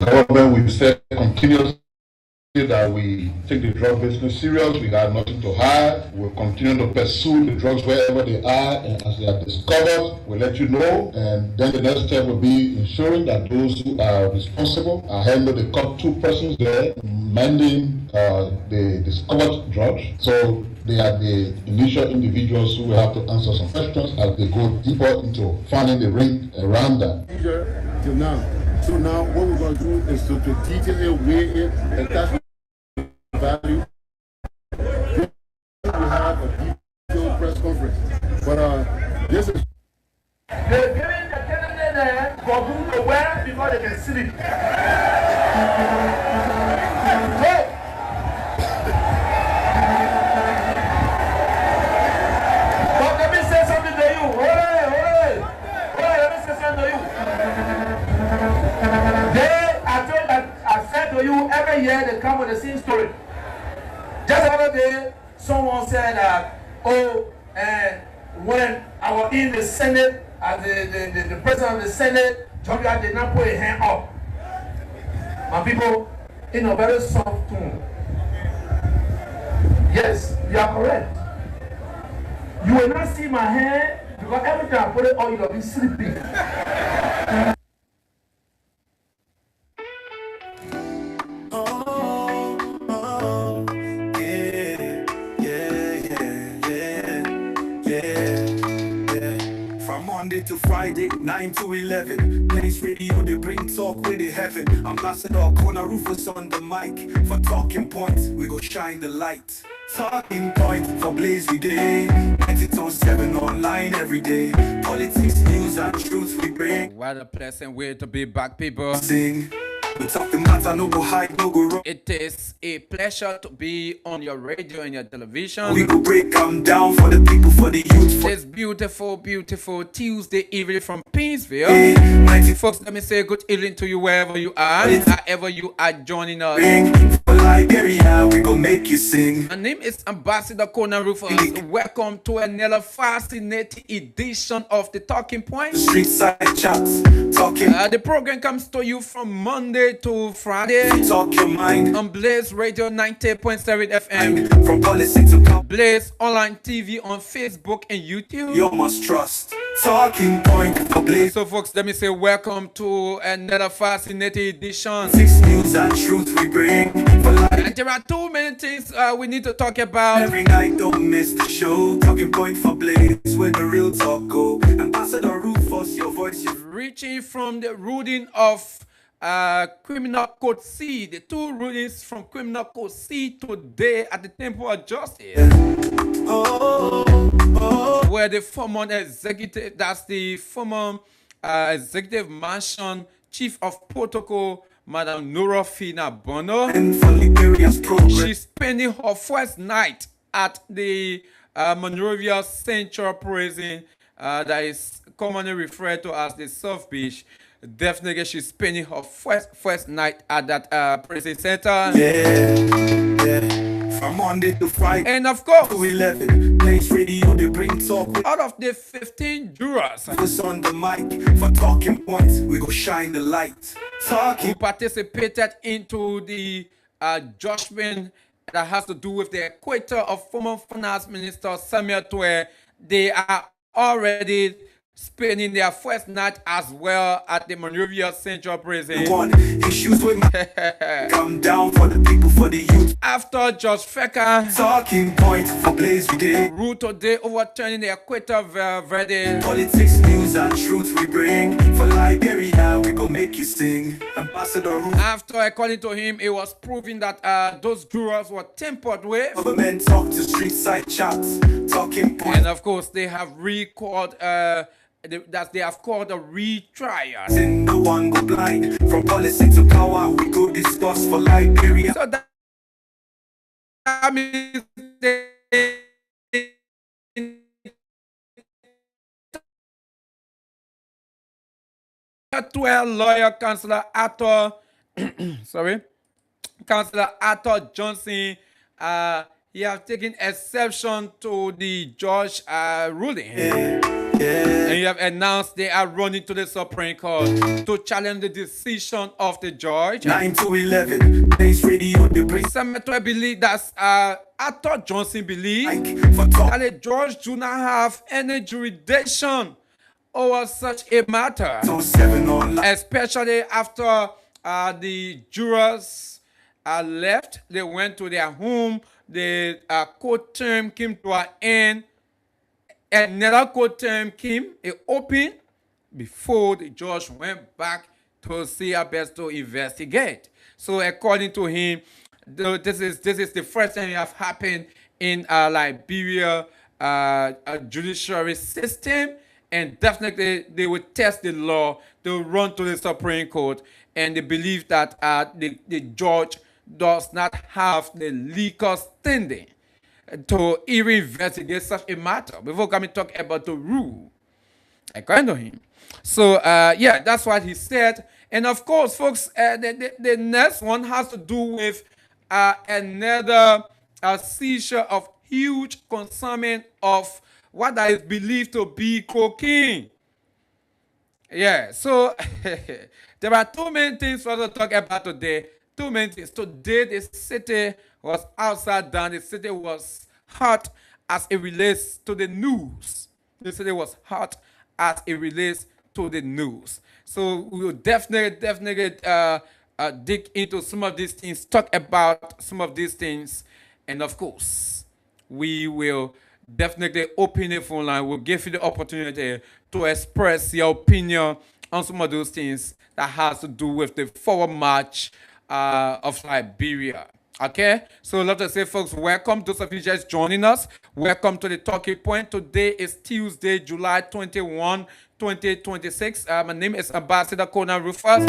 government will say continuously that we take the drug business serious. We got nothing to hide. We'll continue to pursue the drugs wherever they are, and as they are discovered, we'll let you know. And then the next step will be ensuring that those who are responsible are held. They caught 2 persons there mending the discovered drugs. So they are the initial individuals who will have to answer some questions as they go deeper into finding the ring around that. Till now. So now what we're going to do is to detail it, weigh it, and that's value. We have a detailed press conference. But this is they're giving the candidate for whom to wear before they can sleep. Hey! But let me say something to you. Hold on, let me say something to you. I said to you, every year they come with the same story. Just the other day, someone said that, when I was in the Senate, as the president of the Senate, Georgia did not put a hand up. My people, in a very soft tone. Yes, you are correct. You will not see my hand because every time I put it on, you will be sleeping. To Friday, 9 to 11. Place radio, they bring talk with the heaven. Ambassador KONAH RUFUS on the mic. For talking points, we go shine the light. Talking point for Blaze Day. 90.7 online every day. Politics, news, and truth we bring. What a pleasant way to be back, people. Sing. We talk the matter, no go hide, no go wrong. It is a pleasure to be on your radio and your television. We go break them down for the people, for the youth. This beautiful, beautiful Tuesday evening from Pinsville. Folks, let me say good evening to you wherever you are, however you are joining us. For Liberia, we go make you sing. My name is Ambassador KONAH RUFUS. Welcome to another fascinating edition of the Talking Point. Street side chats, talking. The program comes to you from Monday to Friday. Talk your mind. On Blaze Radio 90.7 FM. From policy to Blaze Online TV on Facebook and YouTube. You must trust. Talking point for Blaze. So folks, let me say welcome to another fascinating edition. 6 news and truth we bring. And there are too many things we need to talk about. Every night don't miss the show. Talking point for Blaze, where the real talk go. Ambassador RUFUS, your voice is reaching from the ruling of Criminal Code C, the 2 rulings from Criminal Code C today at the Temple of Justice, where the former executive, that's the former executive mansion chief of protocol, Madam Norafina Bono, she's spending her first night at the Monrovia Central Prison, that is commonly referred to as the South Beach. Definitely, she's spending her first night at that prison center. From Monday to Friday, and of course, to 11. Place radio, they bring talk. Out of the 15 jurors who's on the mic for talking points, we go shine the light. Talking. Who participated into the judgment that has to do with the acquittal of former finance minister Samuel Twe. They are already spending their first night as well at the Monrovia Central Prison. Issues with my come down for the people, for the youth. After Judge Fecker talking point for Blaze Day ruled today overturning the acquittal verdict. Politics, news, and truth we bring. For Liberia, we go make you sing. Ambassador after, according to him, it was proving that those jurors were tampered with. Government talk to street side chats, talking point. And of course, they have recalled that they have called a retrial. No one go blind. From policy to power, we go discuss for Liberia. So that means they 12 lawyer Councillor Arthur Councillor Arthur Johnson, he have taken exception to the judge ruling. And you have announced they are running to the Supreme Court to challenge the decision of the judge. 9 to 11, Place Radio, the bring. Senator believe that Arthur Johnson believe For talk. that the judge do not have any jurisdiction over such a matter, So 7 online. especially after the jurors left. They went to their home. The court term came to an end. Another court term came, it opened before the judge went back to see how best to investigate. So according to him, this is the first time it have happened in Liberia judiciary system, and definitely they will test the law. They will run to the Supreme Court, and they believe that the judge does not have the legal standing to even investigate such a matter before coming talk about the rule. According to him. So yeah, that's what he said. And of course, folks, the next one has to do with another seizure of huge consignment of what is believed to be cocaine. Yeah, so there are too many things for us to talk about today. Too many things. Today, the city was upside down. The city was hot as it relates to the news. The city was hot as it relates to the news. So we will definitely dig into some of these things, talk about some of these things, and of course, we will definitely open the phone line. We'll give you the opportunity to express your opinion on some of those things that has to do with the forward march of Liberia. Okay, so let us say, folks, welcome. Those of you just joining us, welcome to the talking point. Today is Tuesday, July 21, 2026. My name is Ambassador KONAH RUFUS.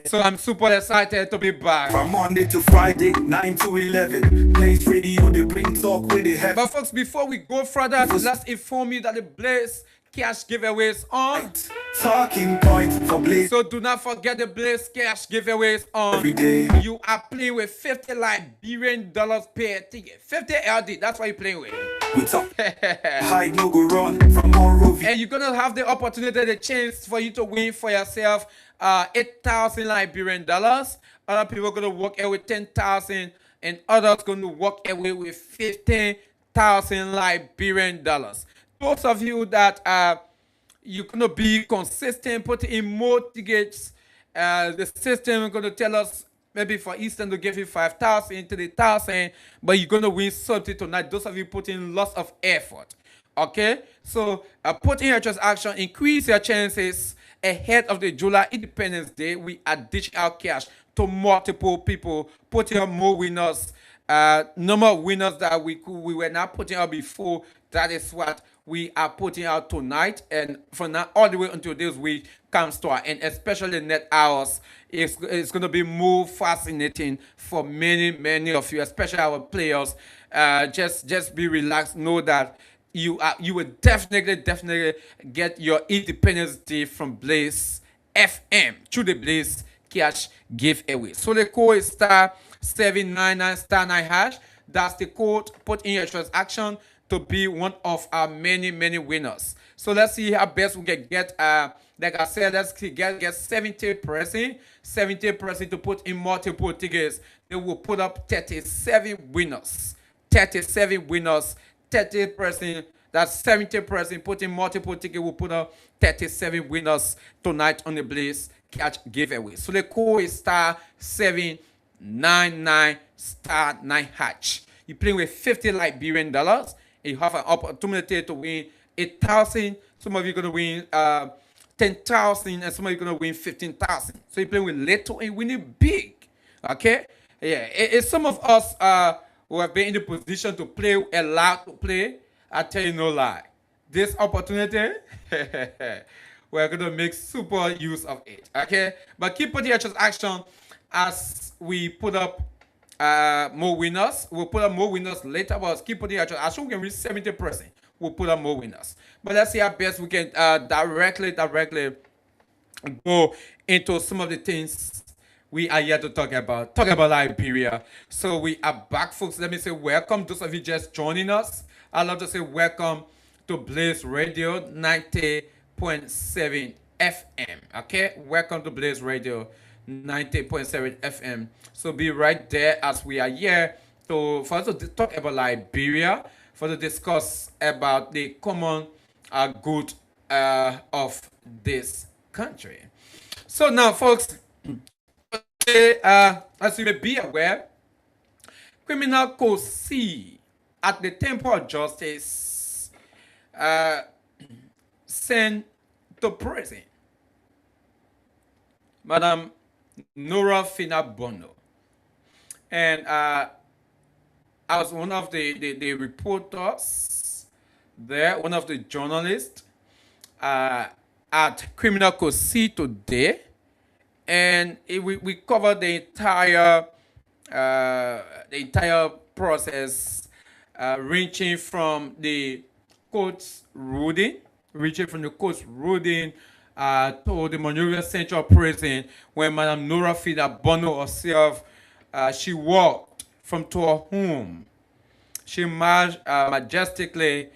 So I'm super excited to be back. From Monday to Friday, 9 to 11, Place Radio, they bring talk with the heavy. But folks, before we go further, let's inform you that the Blaze Cash giveaways on. Talking point for Blaze So do not forget the Blaze Cash giveaways on. every day. You are playing with $50 Liberian dollars per ticket. 50 LD, that's what you're playing with. We talk hide no go run from Monrovia. And you're gonna have the opportunity, the chance for you to win for yourself 8,000 Liberian dollars. Other people are gonna walk away with 10,000, and others gonna walk away with 15,000 Liberian dollars. Those of you that you're gonna be consistent, put in more tickets. The system is gonna tell us maybe for Eastern to give you 5,000 to the 1,000, but you're gonna win something tonight. Those of you put in lots of effort. Okay, so put in your transaction, increase your chances ahead of the July Independence Day. We are dishing out cash to multiple people, putting out more winners. Number of winners that we were not putting out before. That is what we are putting out tonight, and from now all the way until this week comes to our end, especially net hours. It's going to be more fascinating for many of you, especially our players. Just be relaxed. Know that you will definitely get your Independence Day from Blaze FM through the Blaze Cash giveaway. So the code is *799*9#. That's the code. Put in your transaction to be one of our many winners. So let's see how best we can get. Like I said, let's get 70% to put in multiple tickets. They will put up 37 winners. 37 winners. 30%. That's 70%. Put in multiple tickets. Will put up 37 winners tonight on the Blaze Catch giveaway. So the code is *799*9#. You're playing with 50 Liberian dollars. You have an opportunity to win 8,000. Some of you are going to win 10,000, and some of you are going to win 15,000. So you're playing with little and winning big. Okay? Yeah. It's some of us who have been in the position to play, allowed to play. I tell you no lie. This opportunity, we're going to make super use of it. Okay? But keep putting your transaction as we put up more winners. We'll put up more winners later, but keep putting your transaction. We can reach 70%. We'll put up more winners. But let's see how best we can directly go into some of the things we are here to talk about. Liberia. So we are back, folks. Let me say welcome. Those of you just joining us. I'd love to say welcome to Blaze Radio 90.7 FM. Okay, welcome to Blaze Radio 90.7 FM. So be right there as we are here to for us to talk about Liberia, for to discuss about the common good of this country. So now, folks, as you may be aware, Criminal Code C at the Temple of Justice sent to prison Madam Nora Fina Bono. And I was one of the reporters there, one of the journalists at Criminal Code C today. And we covered the entire process, ranging from the court's ruling, to the Monrovia Central Prison, when Madam Nora Fina Bono herself, she walked from to her home. She marched majestically,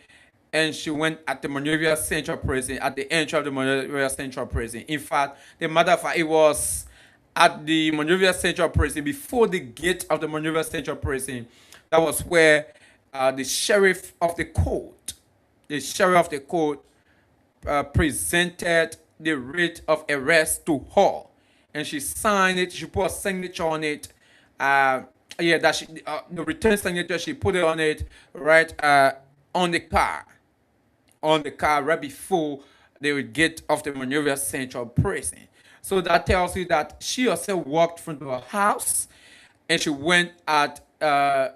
and she went at the Monrovia Central Prison, at the entry of the Monrovia Central Prison. In fact, the matter of fact, it was at the Monrovia Central Prison, before the gate of the Monrovia Central Prison. That was where the sheriff of the court, presented the writ of arrest to her, and she signed it. She put a signature on it. The return signature, she put it on it right on the car right before they would get off the Monrovia Central Prison. So that tells you that she herself walked from her house and she went at the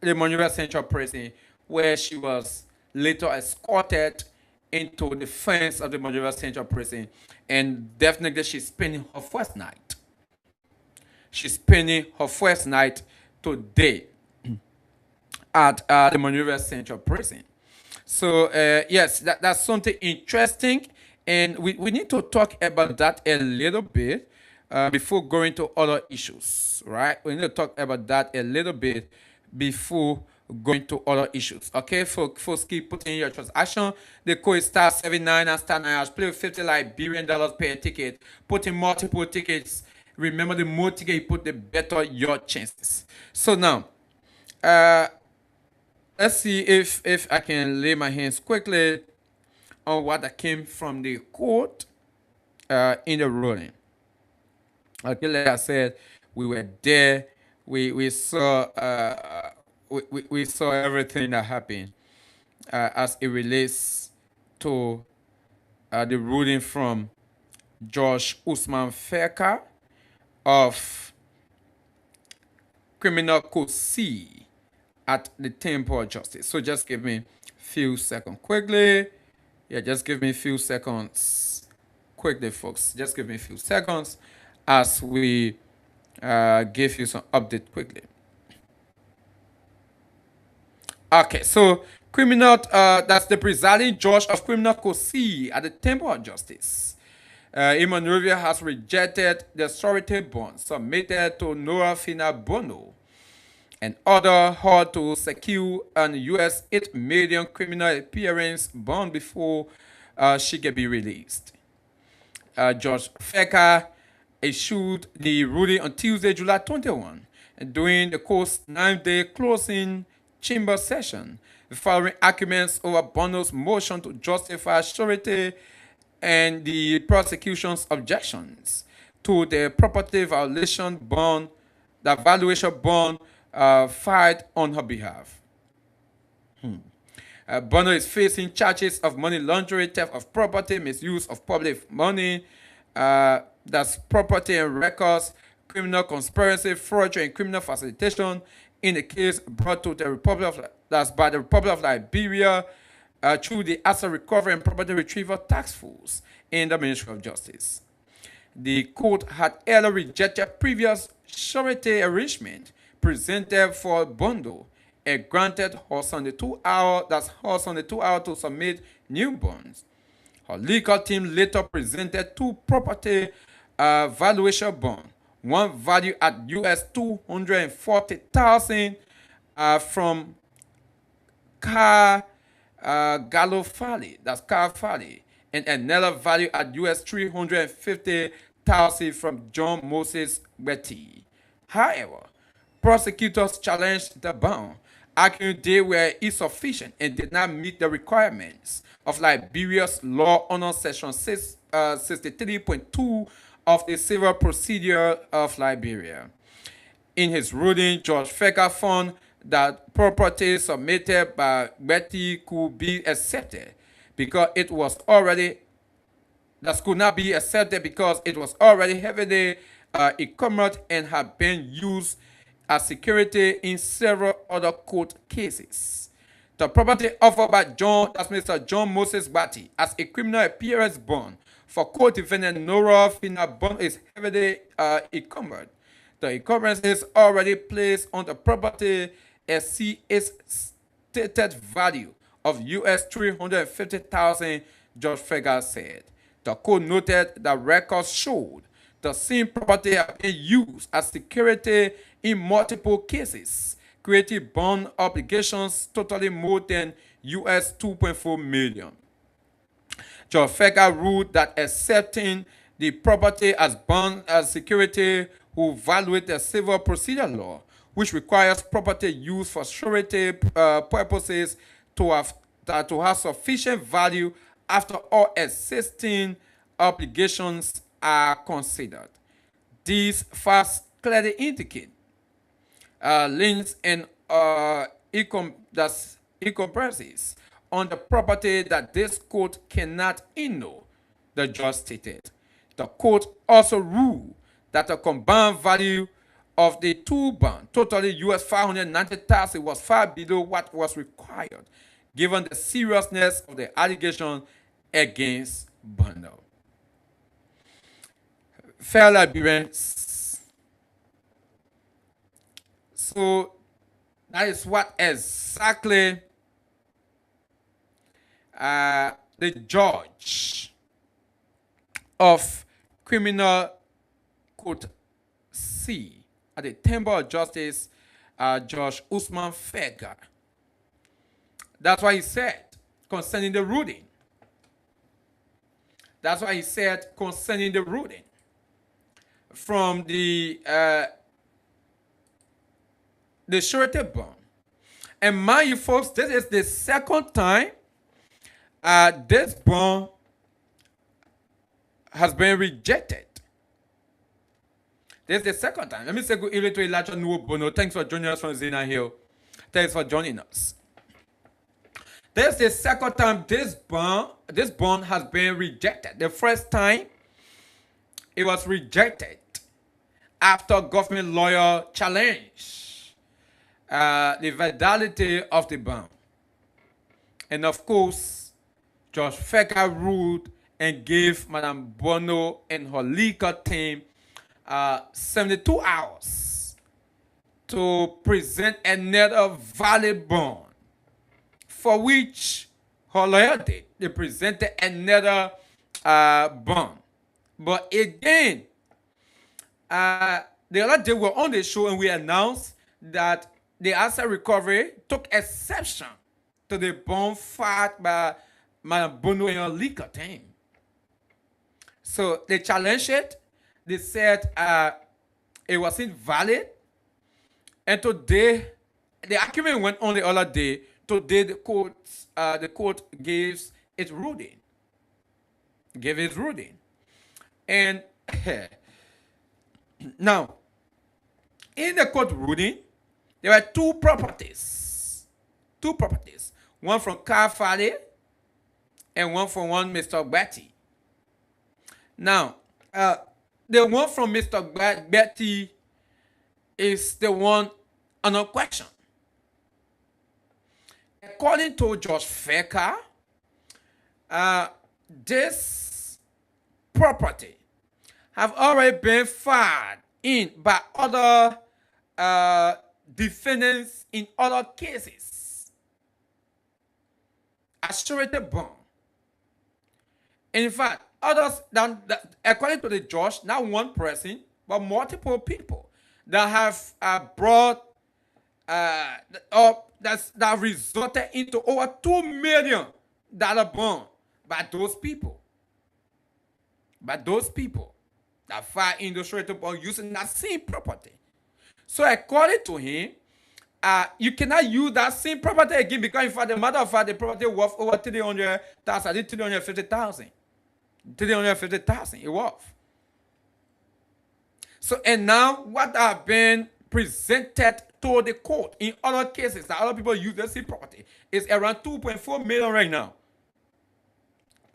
Monrovia Central Prison, where she was later escorted into the fence of the Monrovia Central Prison. And definitely she's spending her first night. She's spending her first night today at the Monrovia Central Prison. So, yes, that's something interesting. And we need to talk about that a little bit before going to other issues, right? We need to talk about that a little bit before going to other issues. Okay, folks, keep putting your transaction. The code is *79 and *9. Play with 50 Liberian dollars per ticket. Put in multiple tickets. Remember, the more tickets you put, the better your chances. So now, let's see if I can lay my hands quickly on what that came from the court in the ruling. Okay, like I said, we were there. We saw we saw everything that happened as it relates to the ruling from Judge Usman Feka of Criminal Code C at the Temple of Justice. So just give me a few seconds quickly. Yeah, just give me a few seconds quickly, folks. Just give me a few seconds as we give you some update quickly. Okay, so that's the presiding judge of Criminal Code C at the Temple of Justice. Monrovia has rejected the surety bond submitted to Nora Fina Bono and ordered her to secure an US $8 million criminal appearance bond before she can be released. Judge Feka issued the ruling on Tuesday, July 21, during the court's 9-day closing chamber session, following arguments over Bono's motion to justify surety and the prosecution's objections to the property valuation bond, the valuation bond filed on her behalf. Bono is facing charges of money laundering, theft of property, misuse of public money, that's property and records, criminal conspiracy, fraud, and criminal facilitation in the case brought to the by the Republic of Liberia through the Asset Recovery and Property Retrieval Task Force in the Ministry of Justice. The court had earlier rejected previous surety arrangement presented for Bondo and granted her on the 2 hour to submit new bonds. Her legal team later presented two property valuation bonds, one valued at US $240,000 from Car Gallo Valley, that's Car Valley, and another value at US 350,000 from John Moses Betty. However, prosecutors challenged the bond, arguing they were insufficient and did not meet the requirements of Liberia's law under Section 63.2 of the Civil Procedure of Liberia. In his ruling, Judge Feka found that property submitted by Betty could be accepted because it was already could not be accepted because it was already heavily encumbered and had been used as security in several other court cases. The property offered by Mr. John Moses Batty as a criminal appearance bond for co-defendant Nora Finabon is heavily encumbered. The encumbrance is already placed on the property exceeds its stated value of US 350,000, Judge Fega said. The court noted that records showed the same property had been used as security in multiple cases, creating bond obligations totaling more than US 2.4 million. Judge Fega ruled that accepting the property as bond as security will violate the civil procedure law, which requires property used for surety purposes to have sufficient value after all existing obligations are considered. These facts clearly indicate liens and encumbrances on the property that this court cannot annul, the judge stated. The court also ruled that the combined value of the two bonds, totally US 590,000, was far below what was required, given the seriousness of the allegation against Bono. Fair Liberians. So that is what exactly the judge of criminal court C at the Temple of Justice, Judge Usman Fega. That's what he said concerning the ruling. That's what he said concerning the ruling from the surety bond. And mind you, folks, this is the second time this bond has been rejected. This is the second time. Let me say good evening to Elijah Nuobono. Thanks for joining us from Zena Hill. Thanks for joining us. This is the second time this bond has been rejected. The first time it was rejected after government lawyer challenged the validity of the bond. And of course, Judge Feka ruled and gave Madam Bono and her legal team 72 hours to present another valid bond, for which her lawyer did. They presented another bond. But again, the other day we were on the show and we announced that the asset recovery took exception to the bond filed by Madam Bono and her legal team. So they challenged it. They said it wasn't valid. And today, the argument went on the other day. Today, the court gave its ruling. And now, in the court ruling, there were two properties. One from Car Valley and one from Mr. Betty. Now, the one from Mr. Betty is the one under question. According to Judge Feka, this property have already been filed in by other defendants in other cases as surety bond. In fact, others, according to the judge, not one person, but multiple people that have brought that resulted into over $2 million bond by those people. That filed illustrated bond using that same property. So according to him, you cannot use that same property again because, in fact, the matter of fact, the property worth over 300,000, I think 350,000. 350,000 it worth. So, and now what have been presented to the court in other cases that other people use the same property is around 2.4 million right now.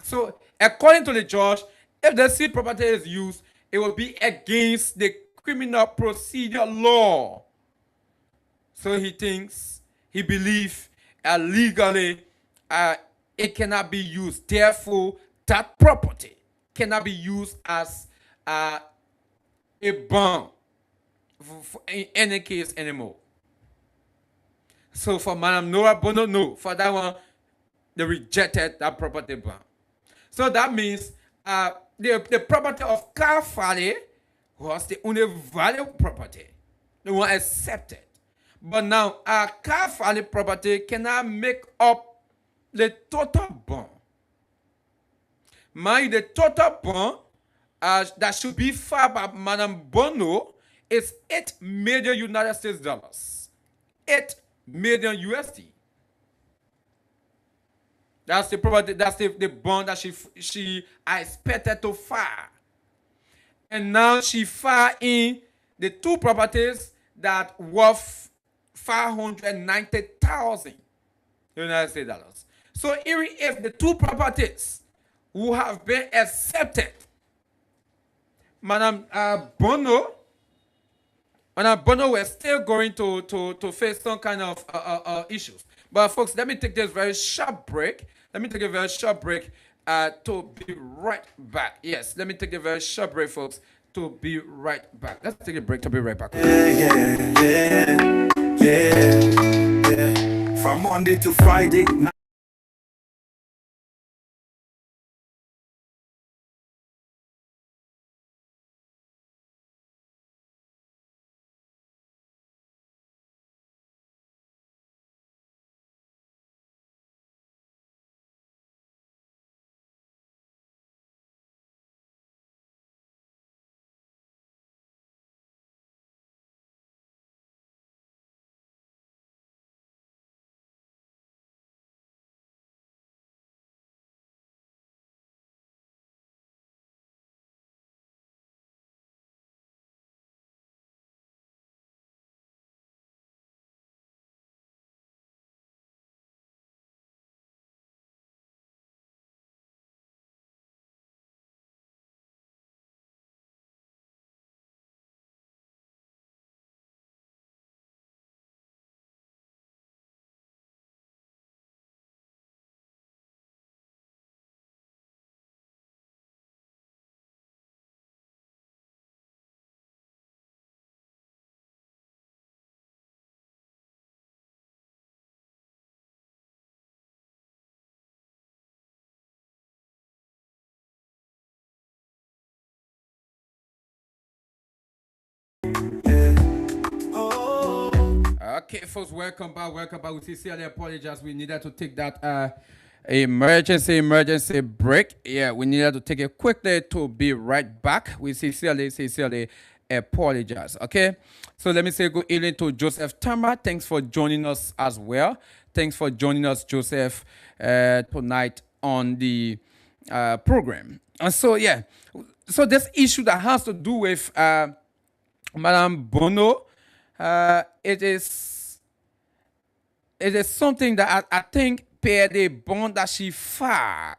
So, according to the judge, if the same property is used, it will be against the criminal procedure law. So he believes legally it cannot be used. Therefore, that property cannot be used as a bond in any case anymore. So for Madam Nora Bono, no. For that one, they rejected that property bond. So that means the property of Car Valley was the only valuable property. The one accepted. But now, Car Valley property cannot make up the total bond. Mind the total bond that should be filed by Madam Bono is $8 million United States dollars. 8 million USD. That's the property. That's the bond that she expected to file. And now she filed in the two properties that worth 590,000 United States dollars. So even if the two properties who have been accepted, Madam Bono was still going to face some kind of issues. But folks, let me take this very short break. To be right back. Yes, let me take a very short break, folks, to be right back. Let's take a break to be right back. Yeah. From Monday to Friday. Okay, folks, welcome back. We sincerely apologize. We needed to take that emergency break. Yeah, we needed to take it quickly to be right back. We sincerely apologize. Okay, so let me say good evening to Joseph Tamba. Thanks for joining us as well. Thanks for joining us, Joseph, tonight on the program. And so yeah, so this issue that has to do with Madame Bono. It is something that I think per the bond that she filed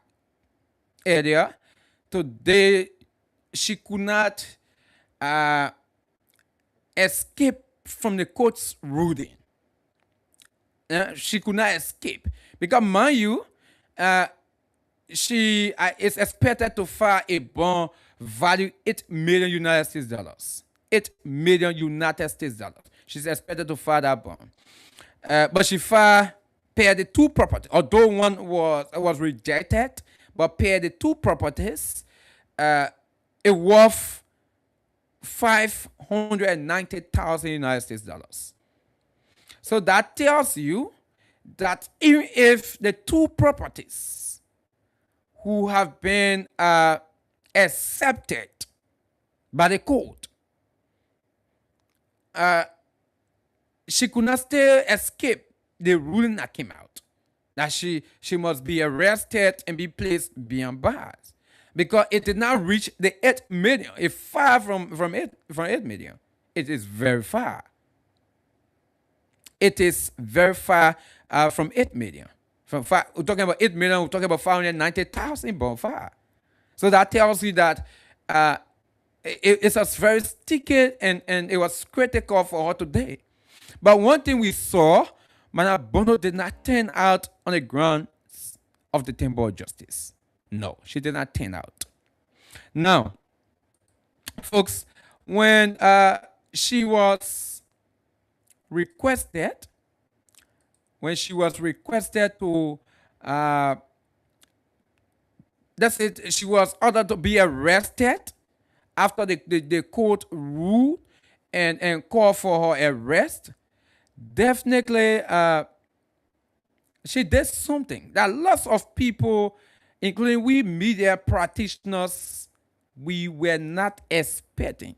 earlier today, she could not escape from the court's ruling. She could not escape because, mind you, she is expected to file a bond valued $8 million United States dollars. $8 million United States dollars. She's expected to file that bond. But she filed per the two properties, although one was rejected, but per the two properties, it worth 590,000 United States dollars. So that tells you that even if the two properties who have been accepted by the court, she could not still escape the ruling that came out that she must be arrested and be placed behind bars because it did not reach the 8 million. It's far from 8 million. It is very far. It is very far from 8 million. We're talking about 8 million, we're talking about 590,000 bon far. So that tells you that it was very sticky and it was critical for her today. But one thing we saw, Madam Bono did not turn out on the grounds of the temple of justice. No, she did not turn out. Now, folks, when she was requested to that's it, she was ordered to be arrested after the court ruled and called for her arrest. Definitely she did something that lots of people, including we media practitioners, we were not expecting.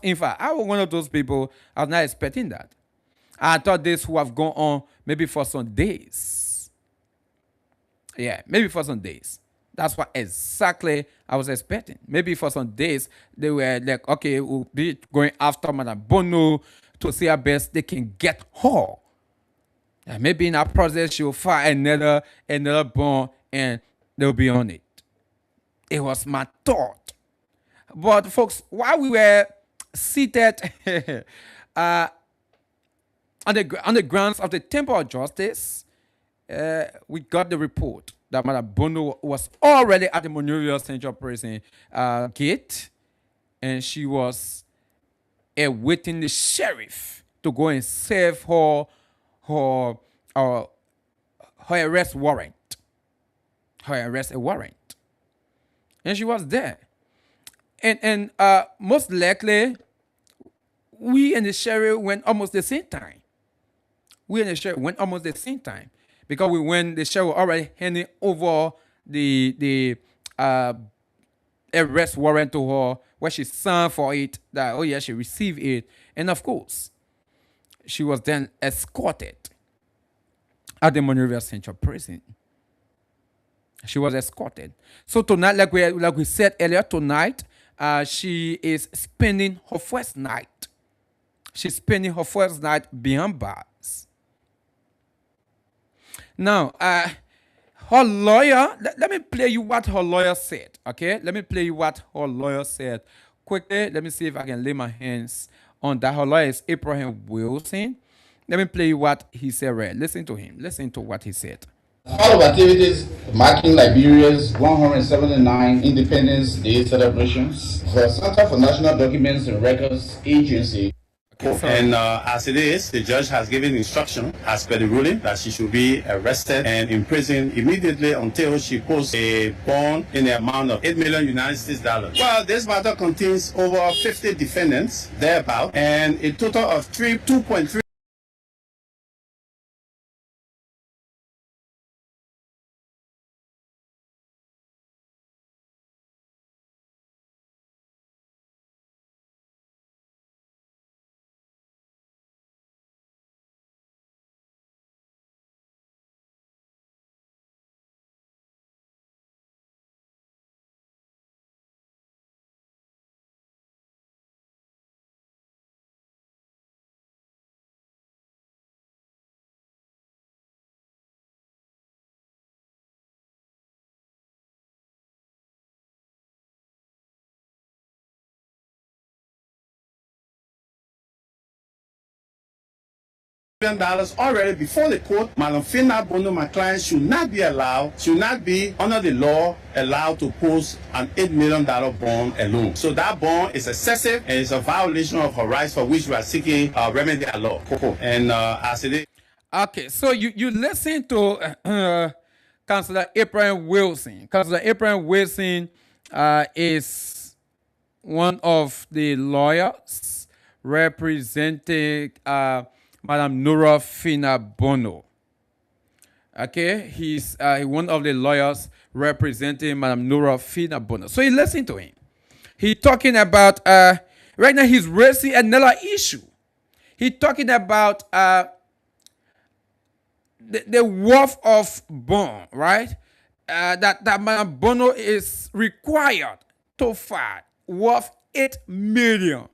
In fact, I was one of those people. I was not expecting that. I thought this would have gone on maybe for some days. Yeah, maybe for some days. That's what exactly I was expecting. Maybe for some days, they were like, okay, we'll be going after Madam Bono to see how best they can get her. And maybe in that process, she'll file another bond and they'll be on it. It was my thought. But folks, while we were seated on the grounds of the Temple of Justice, we got the report that Madam Bono was already at the Monrovia Central Prison gate, and she was awaiting the sheriff to go and serve her arrest warrant. Her arrest warrant. And she was there. And most likely, we and the sheriff went almost the same time. Because the sheriff already handing over the arrest warrant to her, where she signed for it, that, oh yeah, she received it. And of course, she was then escorted at the Monrovia Central Prison. She was escorted. So tonight, like we said earlier, tonight, she is spending her first night. She's spending her first night behind bars. Now, her lawyer, let me play you what her lawyer said, okay? Let me play you what her lawyer said. Quickly, let me see if I can lay my hands on that. Her lawyer is Abraham Wilson. Let me play you what he said right. Listen to him. Listen to what he said. All of activities marking Liberia's 179 Independence Day celebrations, the Center for National Documents and Records Agency. And as it is, the judge has given instruction, as per the ruling, that she should be arrested and imprisoned immediately until she posts a bond in the amount of $8 million United States dollars. Well, this matter contains over 50 defendants, thereabout, and a total of 2.3 dollars already before the court. Madam Fina Bono, my client, should not be under the law allowed to post an $8 million bond alone. So that bond is excessive and it's a violation of her rights, for which we are seeking remedy at law. And as it is. Okay, so you listen to Councillor Abraham Wilson. Councillor Abraham Wilson is one of the lawyers representing Madam Nora Fina Bono. Okay, he's one of the lawyers representing Madam Nora Fina Bono. So you listen to him. He's talking about, right now he's raising another issue. He's talking about the worth of bond, right? That Madam Bono is required to file worth $8 million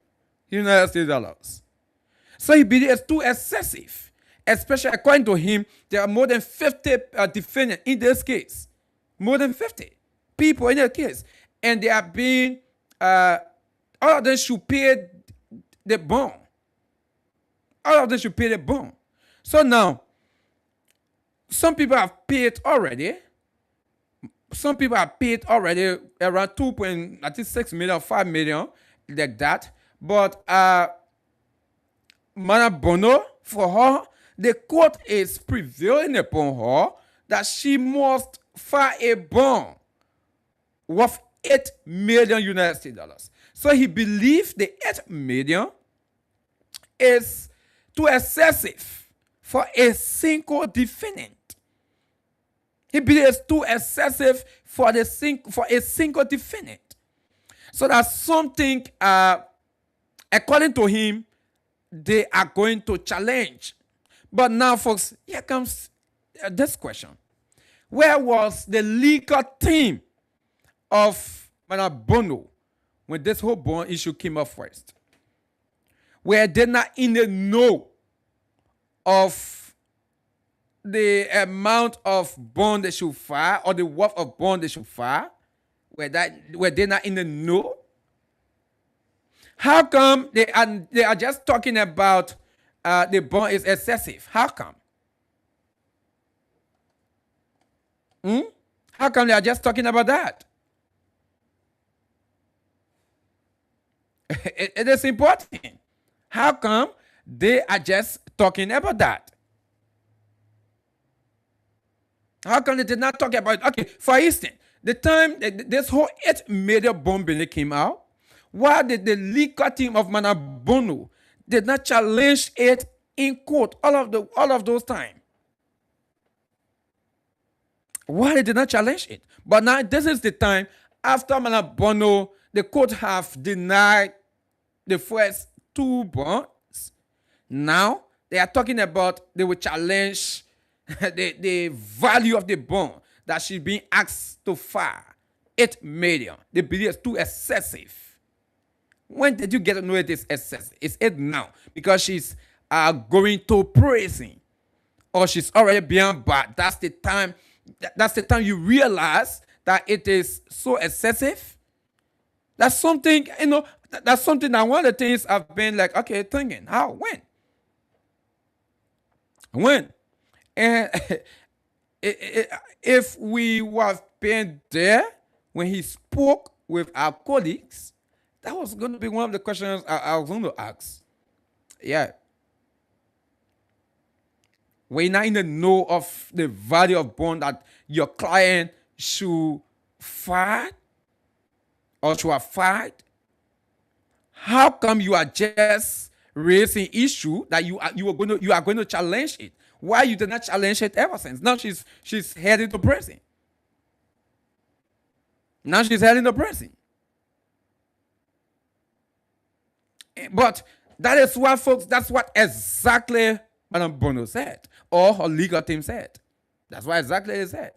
United States dollars. So he believes it's too excessive. Especially according to him, there are more than 50 defendants in this case. More than 50 people in the case. And they are being, all of them should pay the bond. All of them should pay the bond. So now, some people have paid already. Some people have paid already around 2.6 million, 5 million, like that. But Madam Bono, for her, the court is prevailing upon her that she must file a bond worth $8 million United States dollars. So he believes the $8 million is too excessive for a single defendant. He believes it's too excessive for a single defendant. So that's something, according to him, they are going to challenge. But now, folks, here comes this question. Where was the legal team of Madam Bono when this whole bond issue came up first? Were they not in the know of the amount of bond they should file or the worth of bond they should file? Were they not in the know? How come they are just talking about the bond is excessive? How come? How come they are just talking about that? It is important. How come they are just talking about that? How come they did not talk about it? Okay, for instance, the time this whole 8 million bombing came out, why did the legal team of Madam Bono did not challenge it in court all of those time? Why they did not challenge it? But now this is the time after Madam Bono, the court have denied the first 2 bonds. Now they are talking about they will challenge the value of the bond that she's being asked to file, $8 million. They believe it's too excessive. When did you get to know it is excessive? It's it now because she's going to prison or she's already beyond bad. That's the time. That's the time you realize that it is so excessive. That's something, that's something that one of the things I've been like, okay, thinking, how, when? And if we were been there when he spoke with our colleagues, that was going to be one of the questions I was going to ask. Yeah. We're not in the know of the value of bond that your client should fight or should have fight. How come you are just raising issue that you are going to challenge it? Why you did not challenge it ever since? Now she's heading to prison. Now she's heading to prison. But that is what, folks, that's what exactly Madam Bono said, or her legal team said. That's what exactly they said.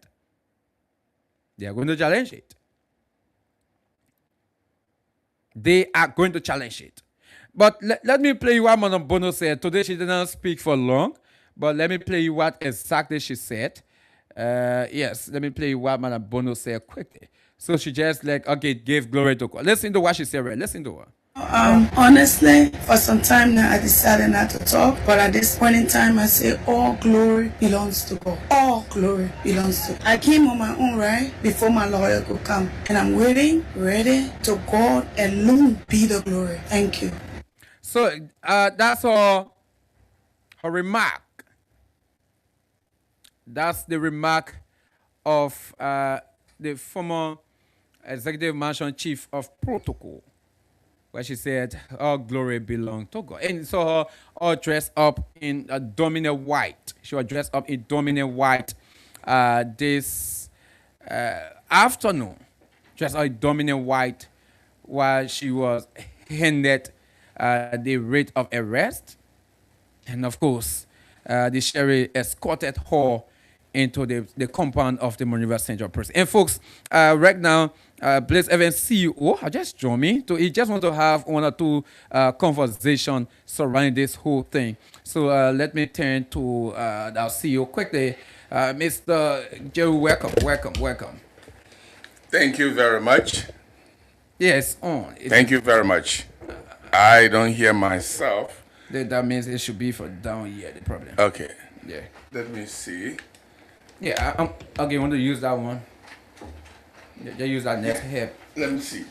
They are going to challenge it. They are going to challenge it. But let me play you what Madam Bono said. Today she did not speak for long, but let me play you what exactly she said. Yes, let me play you what Madam Bono said quickly. So she just gave glory to God. Listen to what she said, right? Listen to her. Honestly, for some time now, I decided not to talk. But at this point in time, I say all glory belongs to God. All glory belongs to God. I came on my own, right, before my lawyer could come. And I'm waiting, ready to God alone be the glory. Thank you. So that's her remark. That's the remark of the former Executive Mansion Chief of Protocol. where she said, "All glory belongs to God." And so her all dressed up in a dominant white. She was dressed up in dominant white this afternoon, dressed up in dominant white, while she was handed the writ of arrest. And of course, the sheriff escorted her into the compound of the Monrovia Central Prison. And folks, right now, Blaze Evans CEO has just joined me. He just want to have one or two conversation surrounding this whole thing. So let me turn to our CEO quickly. Mr. Jerry, welcome. Thank you very much. Yes, on. Thank you very much. I don't hear myself. That means it should be for down here, the problem. Okay. Yeah. Let me see. Yeah, I'm okay. Want to use that one? Yeah, just use that next hip. Let me see.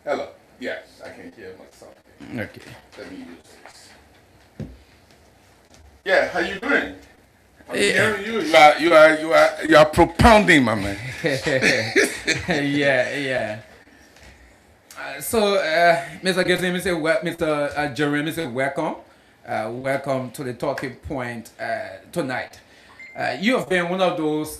Hello. Yes, I can hear myself. Okay. Let me use this. Yeah, how you doing? I'm hearing you. You are propounding, my man. Yeah. So, Mr. Gibson, Mr. Jeremy, welcome. Welcome to the talking point tonight. You have been one of those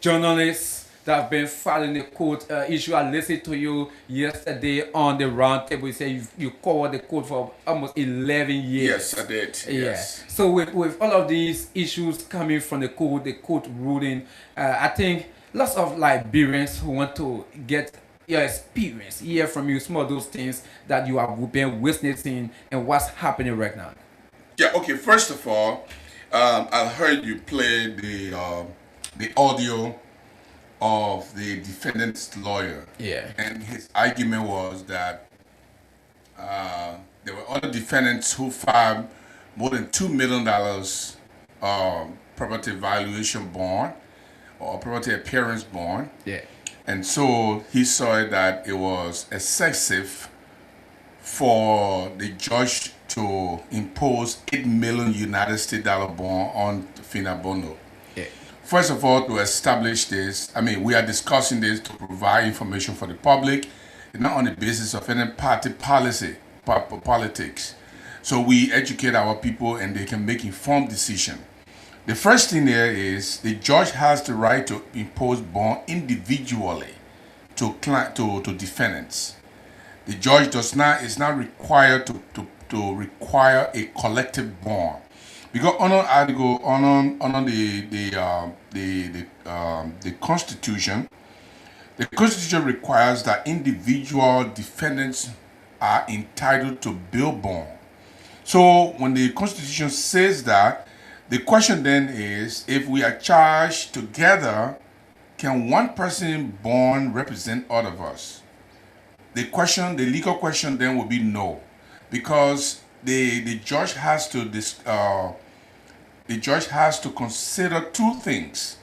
journalists that have been filing the court issue. I listened to you yesterday on the round table. You say you covered the court for almost 11 years. Yes, I did. Yeah. Yes. So with all of these issues coming from the court ruling, I think lots of Liberians who want to get your experience, hear from you some of those things that you have been witnessing and what's happening right now. Yeah. Okay. First of all, I heard you play the audio of the defendant's lawyer. Yeah. And his argument was that there were other defendants who filed more than $2 million property valuation bond or property appearance bond. Yeah. And so he saw that it was excessive for the judge to impose $8 million United States dollar bond on Fina Bono. Yeah. First of all, to establish this, we are discussing this to provide information for the public, not on the basis of any party policy, politics. So we educate our people and they can make informed decision. The first thing there is the judge has the right to impose bond individually to defendants. The judge is not required to require a collective bond. Because under the Constitution, the Constitution requires that individual defendants are entitled to bail bond. So when the Constitution says that, the question then is, if we are charged together, can one person bond represent all of us? The legal question then will be no, because the judge has to consider two things: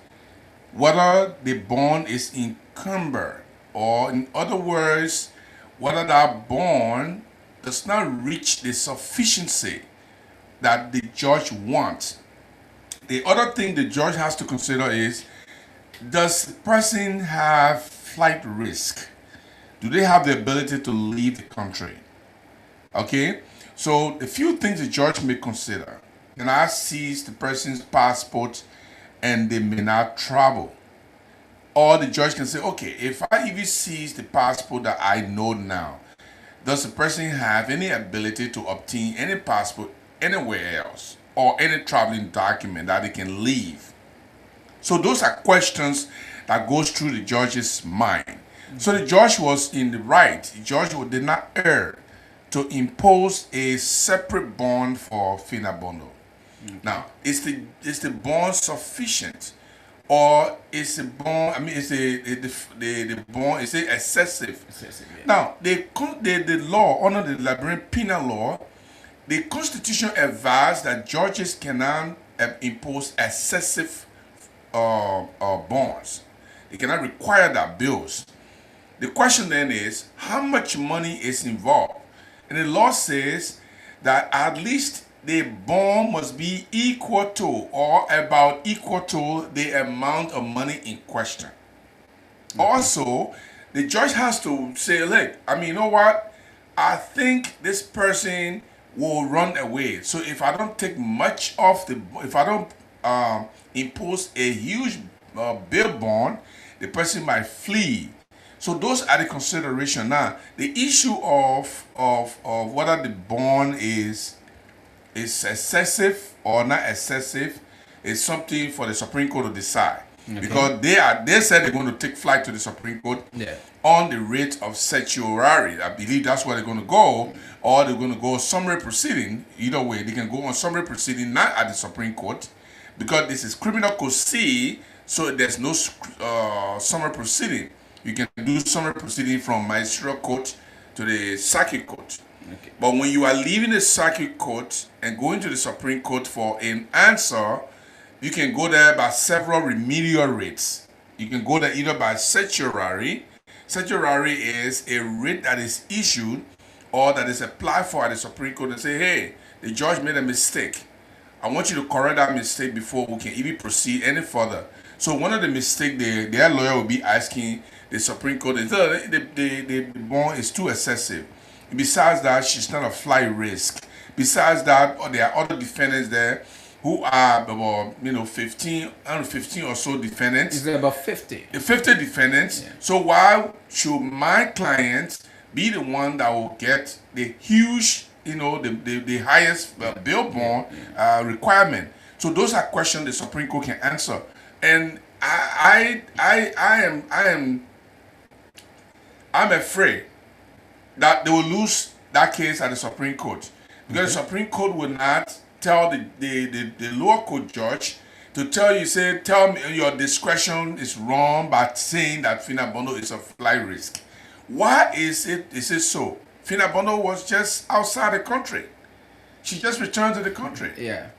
whether the bond is encumbered, or in other words, whether that bond does not reach the sufficiency that the judge wants. The other thing the judge has to consider is, does the person have flight risk? Do they have the ability to leave the country? Okay, so a few things the judge may consider. Can I seize the person's passport and they may not travel? Or the judge can say, okay, if I even seize the passport that I know now, does the person have any ability to obtain any passport anywhere else, or any traveling document that they can leave? So those are questions that goes through the judge's mind. So the judge was in the right. The judge did not err to impose a separate bond for Fina Bono. Now, is the bond sufficient, or is the bond? Is the bond excessive? Yeah. Now, the law, under the Liberian penal law, the Constitution advised that judges cannot impose excessive bonds. They cannot require that bills. The question then is, how much money is involved? And the law says that at least the bond must be equal to or about equal to the amount of money in question. Also, the judge has to say, look, I mean, you know what? I think this person will run away. So if I don't take much off if I don't impose a huge bail bond, the person might flee. So those are the consideration. Now, the issue of whether the bond is excessive or not excessive is something for the Supreme Court to decide. Okay. Because they said they're going to take flight to the Supreme Court on the rate of certiorari. I believe that's where they're going to go, or they're going to go summary proceeding. Either way, they can go on summary proceeding, not at the Supreme Court, because this is criminal code C, so there's no summary proceeding. You can do summary proceeding from magisterial court to the circuit court. Okay. But when you are leaving the circuit court and going to the Supreme Court for an answer, you can go there by several remedial rates. You can go there either by certiorari. Certiorari is a rate that is issued or that is applied for at the Supreme Court and say, hey, the judge made a mistake. I want you to correct that mistake before we can even proceed any further. So one of the mistakes their lawyer will be asking the Supreme Court is the bond is too excessive. Besides that, she's not a flight risk. Besides that, there are other defendants there who are about 15 or so defendants. Is there about 50? 50 defendants. Yeah. So why should my client be the one that will get the huge, the highest bail bond requirement? So those are questions the Supreme Court can answer. And I'm afraid that they will lose that case at the Supreme Court, because the Supreme Court will not tell the lower court judge to tell me your discretion is wrong by saying that Fina Bono is a flight risk. Why is it so? Fina Bono was just outside the country. She just returned to the country. Yeah.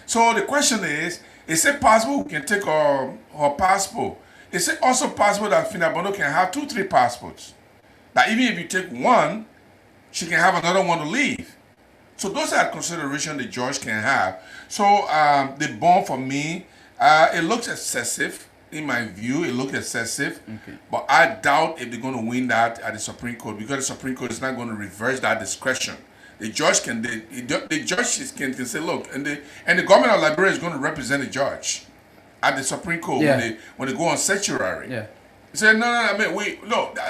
So the question is it possible we can take her passport? Is it also possible that Fina Bono can have 2-3 passports? That even if you take one, she can have another one to leave. So those are considerations the judge can have. So the bond for me, it looks excessive. In my view, it looks excessive. Okay. But I doubt if they're going to win that at the Supreme Court, because the Supreme Court is not going to reverse that discretion. The judge can, the judge can say, look, and the government of Liberia is going to represent the judge at the Supreme Court when they go on certiorari. Yeah. He said, no,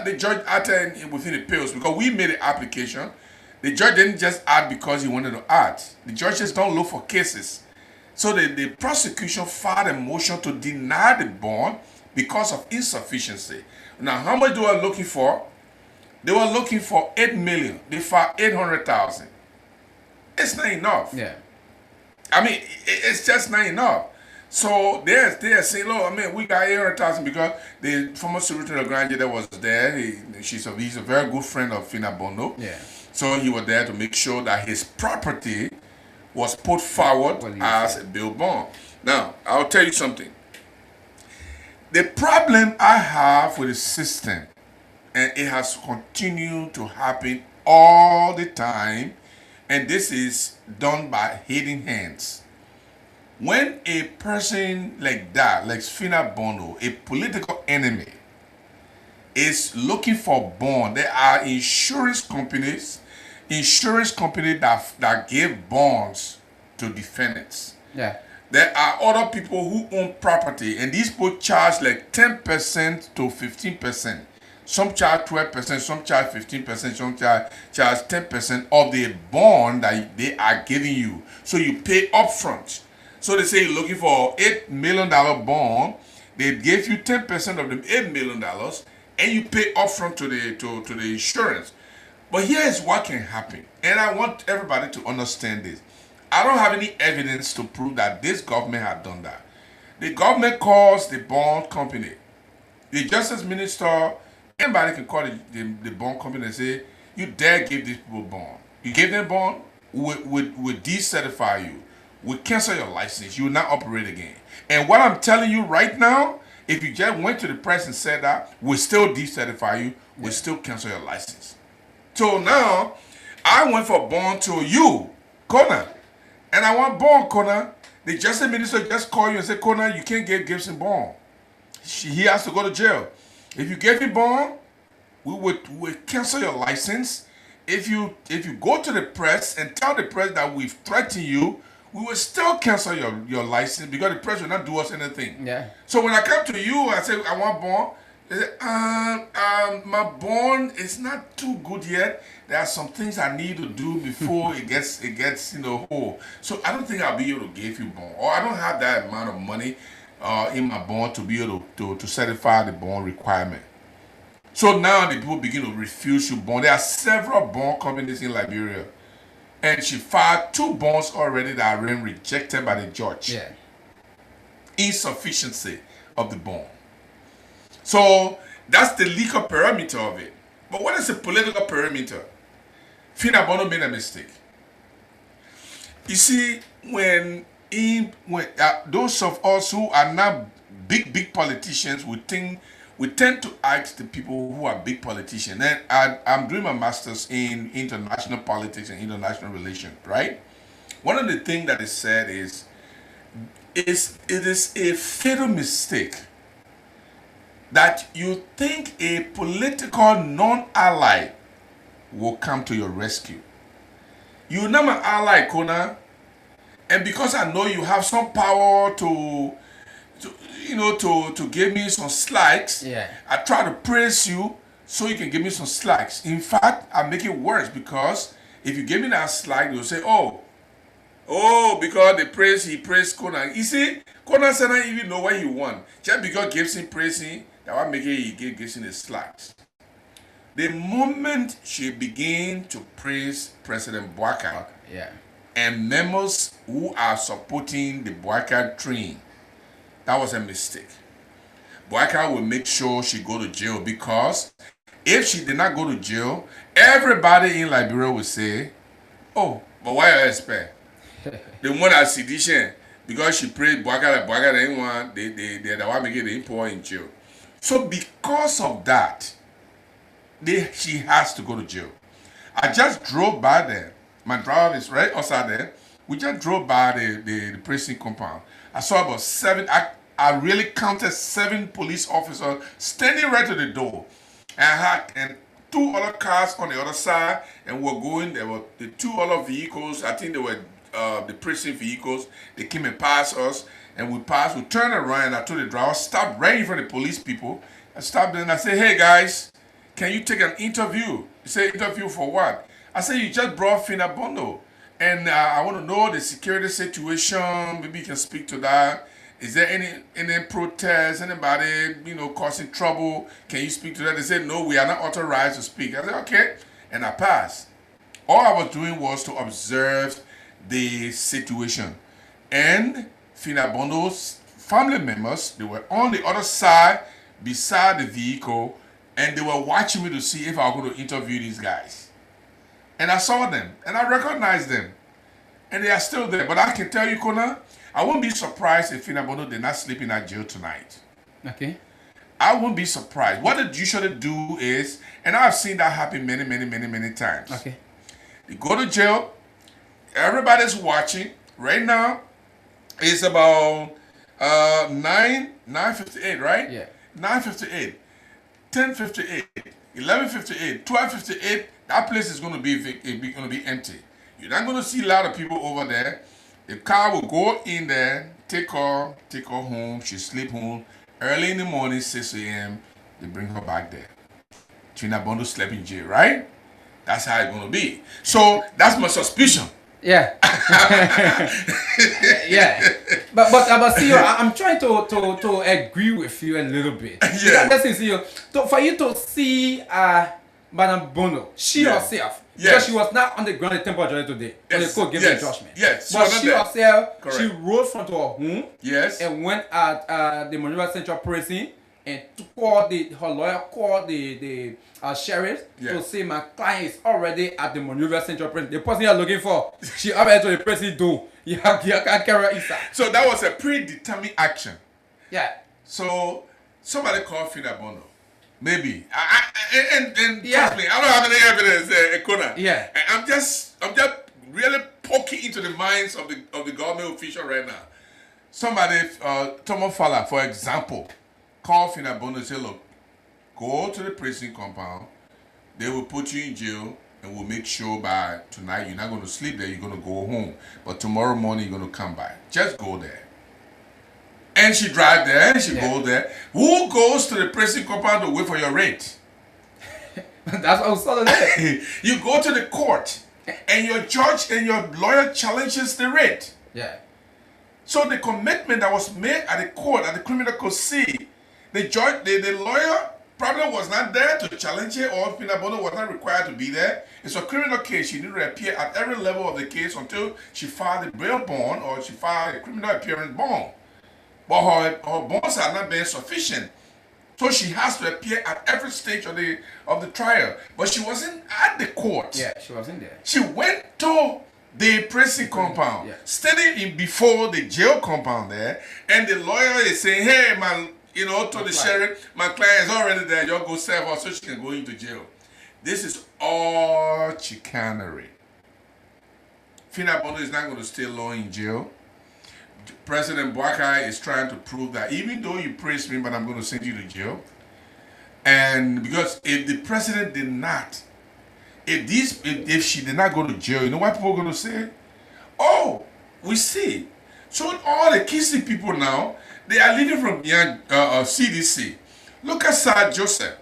the judge acted within the appeals because we made an application. The judge didn't just act because he wanted to act. The judges don't look for cases. So the prosecution filed a motion to deny the bond because of insufficiency. Now, how much they were looking for? They were looking for $8 million. They filed $800,000. It's not enough. Yeah. I mean, it's just not enough. So they're saying, look, we got $800,000 because the former Secretary Grande that was there, he's a very good friend of Fina Bono. Yeah. So he was there to make sure that his property was put forward as a bail bond. Now, I'll tell you something. The problem I have with the system, and it has continued to happen all the time, and this is done by hidden hands. When a person like that, like Fina Bono, a political enemy, is looking for bond, there are insurance companies that give bonds to defendants. Yeah. There are other people who own property, and these people charge like 10% to 15%. Some charge 12%, some charge 15%, some charge 10% of the bond that they are giving you. So you pay upfront. So they say you're looking for $8 million bond. They give you 10% of the $8 million, and you pay upfront to the insurance. But here is what can happen, and I want everybody to understand this. I don't have any evidence to prove that this government had done that. The government calls the bond company. The Justice Minister, anybody can call the bond company and say, you dare give these people bond. You gave them bond, we decertify you. We cancel your license. You will not operate again. And what I'm telling you right now, if you just went to the press and said that, we still decertify you, we still cancel your license. So now, I went for bond to you, KONAH, and I want bond, KONAH. The justice minister just call you and say, KONAH, you can't give Gibson bond. He has to go to jail. If you give him bond, we would cancel your license. If you go to the press and tell the press that we've threatened you, we will still cancel your license because the press will not do us anything. Yeah. So when I come to you, I say I want bond. They say, my bond is not too good yet. There are some things I need to do before it gets whole. So I don't think I'll be able to give you bond, or I don't have that amount of money in my bond to be able to satisfy the bond requirement. So now the people begin to refuse you bond. There are several bond companies in Liberia, and she filed 2 bonds already that are being rejected by the judge. Yeah. Insufficiency of the bond. So that's the legal parameter of it. But what is the political parameter? Phyna Bono made a mistake. You see, when those of us who are not big politicians, we tend to ask the people who are big politicians. And I'm doing my master's in international politics and international relations, right? One of the things that is said is it is a fatal mistake that you think a political non-ally will come to your rescue. You're not my ally, KONAH, and because I know you have some power to give me some slacks, Yeah. I I try to praise you so you can give me some slacks. In fact, I make it worse because if you give me that slack, you'll say, oh, because he praised KONAH. You see, KONAH said not even know what he want. Just because Gibson praised him, that will make it he give Gibson the slacks. The moment she began to praise President Boakai, Yeah. and members who are supporting the Boakai train, that was a mistake. Boakai will make sure she go to jail, because if she did not go to jail, everybody in Liberia will say, oh, but why you expect? The one that sedition, because she prayed Boakai didn't want, they want to make it import in jail. So because of that, she has to go to jail. I just drove by there. My driver is right outside there. We just drove by the prison compound. I saw about 7, I really counted 7 police officers standing right to the door. And 2 other cars on the other side, and we're going, there were the 2 other vehicles, I think they were the prison vehicles. They came and passed us, and we turned around, and I told the driver, stop right in front of the police people. I stopped there and I said, hey guys, can you take an interview? He said, interview for what? I said, you just brought Phyna Bono, and I want to know the security situation. Maybe you can speak to that. Is there any protests, anybody, causing trouble? Can you speak to that? They said, no, we are not authorized to speak. I said, okay, and I passed. All I was doing was to observe the situation. And Phyna Bono's family members, they were on the other side, beside the vehicle, and they were watching me to see if I was going to interview these guys. And I saw them, and I recognized them, and they are still there. But I can tell you, KONAH, I won't be surprised if Phyna Bono did not sleep in that jail tonight. Okay. I won't be surprised. What they usually do is, and I've seen that happen many times. Okay. They go to jail, everybody's watching. Right now, it's about 9:58, right? Yeah. 9:58, 10:58, 11:58, 12:58. That place is going to be empty. You're not going to see a lot of people over there. The car will go in there, take her home. She sleep home. Early in the morning, 6 a.m., they bring her back there. Phyna Bono slept in jail, right? That's how it's going to be. So that's my suspicion. Yeah. Yeah. But see, I'm trying to agree with you a little bit. Yeah. That's it, see, for you to see Madam Bono, she herself, Yes. because she was not on the ground at Temple Judge today. When the court gave the judgment. Yes. But she herself, Correct. she rode from her home. Yes. And went at the Monrovia Central Prison and her lawyer called the sheriff to say my client is already at the Monrovia Central Prison. The person you're looking for, she already to the prison door. You can't carry her inside. So that was a predetermined action. Yeah. So somebody called Phyna Bono. Maybe. And trust me, I don't have any evidence, KONAH. Yeah. I'm just really poking into the minds of the government official right now. Somebody, Thomas Fowler, for example, called Finabono and said, look, go to the prison compound. They will put you in jail and we'll make sure by tonight you're not going to sleep there, you're going to go home. But tomorrow morning you're going to come back. Just go there. And she drive there and she go there. Who goes to the prison compound to wait for your rate? That's also there. You go to the court and your judge and your lawyer challenges the rate. Yeah. So the commitment that was made at the court, at the criminal court C, the judge, the lawyer probably was not there to challenge it, or Finabono was not required to be there. It's a criminal case. She needed to appear at every level of the case until she filed a bail bond or she filed a criminal appearance bond. But her bonds are not being sufficient. So she has to appear at every stage of the trial. But she wasn't at the court. Yeah, she wasn't there. She went to the prison compound, standing in before the jail compound there, and the lawyer is saying, hey, man, you know, to the sheriff, my client is already there, you'll go serve her so she can go into jail. This is all chicanery. Finabono is not going to stay long in jail. President Boakai is trying to prove that even though you praise me, but I'm going to send you to jail. And because if the president did not, if she did not go to jail, you know what people are going to say? Oh, we see. So all the Kisi people now, they are leaving from CDC. Look at Sir Joseph.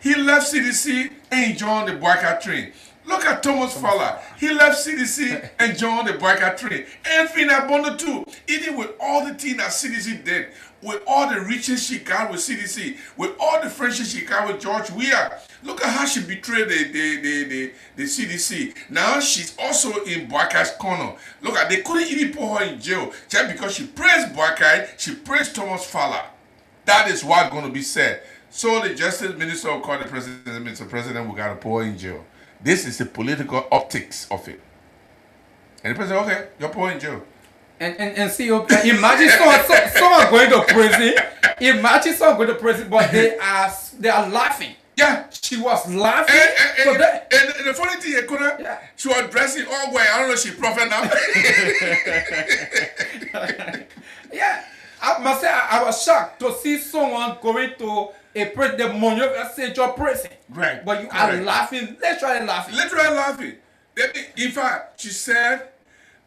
He left CDC and he joined the Boakai train. Look at Thomas Fowler. He left CDC and joined the Boakai train. And Finabono too. Even with all the things that CDC did, with all the riches she got with CDC, with all the friendship she got with George Weah. Look at how she betrayed the CDC. Now she's also in Boakai's corner. Look at, they couldn't even put her in jail just because she praised Boakai, she praised Thomas Fowler. That is what's going to be said. So the Justice Minister will call the President, Mr. President, we got to put her in jail. This is the political optics of it. And the president, okay, you're put in jail. And see, imagine someone going to prison. Imagine someone going to prison, but they are laughing. Yeah. She was laughing. And the funny thing, KONAH, she was dressing all white. I don't know if she's prophet now. Yeah. I must say, I was shocked to see someone going to the Monrovia Central Prison. Right. But you are laughing, literally laughing. Literally laughing. In fact, she said,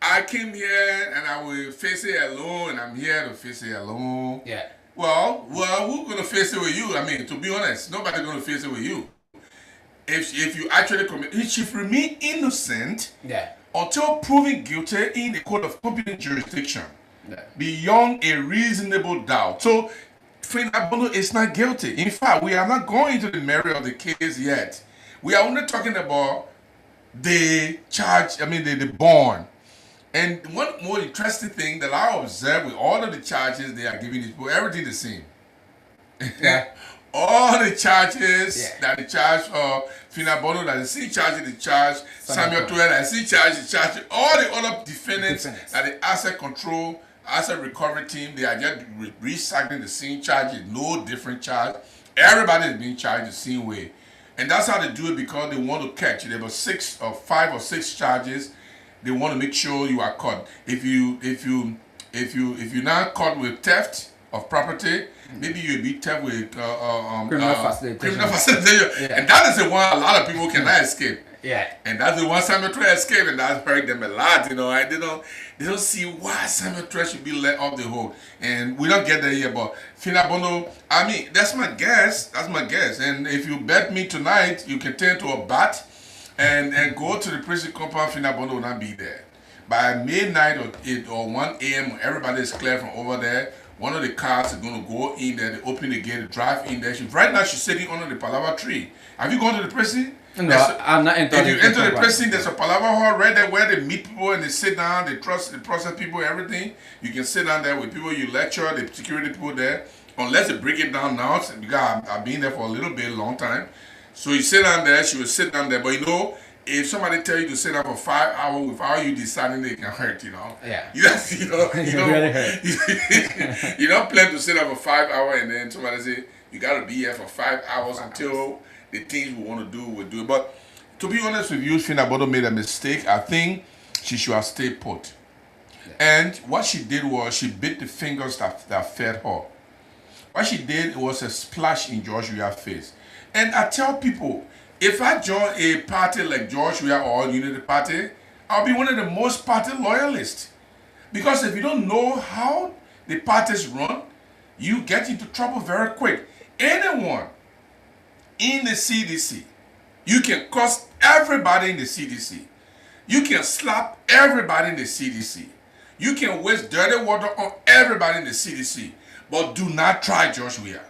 I came here and I will face it alone, and I'm here to face it alone. Yeah. Well, who's gonna face it with you? I mean, to be honest, nobody's gonna face it with you. If you actually commit, she remain innocent until proven guilty in the court of competent jurisdiction beyond a reasonable doubt. So, Finabono is not guilty. In fact, we are not going into the merit of the case yet. We are only talking about the charge. I mean, the bond. And one more interesting thing that I observed with all of the charges they are giving these people, everything the same. Yeah. All the charges that they charge Finabono, that they see charges, they charge Samuel Tuel, that they see charges, they charge all the other defendants that the asset control, asset recovery team, they are just recycling the same charges, no different charge. Everybody is being charged the same way. And that's how they do it, because they want to catch. There were 5 or 6 charges. They want to make sure you are caught. If you're not caught with theft of property, maybe you'll be theft with criminal facilitation. And that is the one a lot of people cannot escape. Yeah. And that's the one Samuel Tuel escaped, and that's hurt them a lot, you know. And they don't see why Samuel Tuel should be let off the hook. And we don't get there yet, but Finabono, I mean, that's my guess. That's my guess. And if you bet me tonight, you can turn to a bat and go to the prison compound. Finabono will not be there. By midnight or 1 a.m., everybody is clear from over there. One of the cars is going to go in there. They open the gate, drive in there. Right now, she's sitting under the palava tree. Have you gone to the prison? No, I'm not entering. If you enter the prison, there's a palava hall right there where they meet people and they sit down. They process people, everything. You can sit down there with people you lecture, the security people there. Unless they break it down now, because I've been there for a little bit, long time. So you sit down there, she will sit down there. But you know, if somebody tell you to sit down for 5 hours without you deciding, they can hurt, you know. Yeah. You really hurt. You don't plan to sit down for 5 hours and then somebody say, you got to be here for 5 hours until the things we want to do, we'll do it. But to be honest with you, Finabono made a mistake. I think she should have stayed put. And what she did was she bit the fingers that fed her. What she did was a splash in George Weah's face. And I tell people, if I join a party like George Weah or Unity Party, I'll be one of the most party loyalists. Because if you don't know how the parties run, you get into trouble very quick. Anyone in the CDC, you can curse everybody in the CDC. You can slap everybody in the CDC. You can waste dirty water on everybody in the CDC. But do not try George Weah.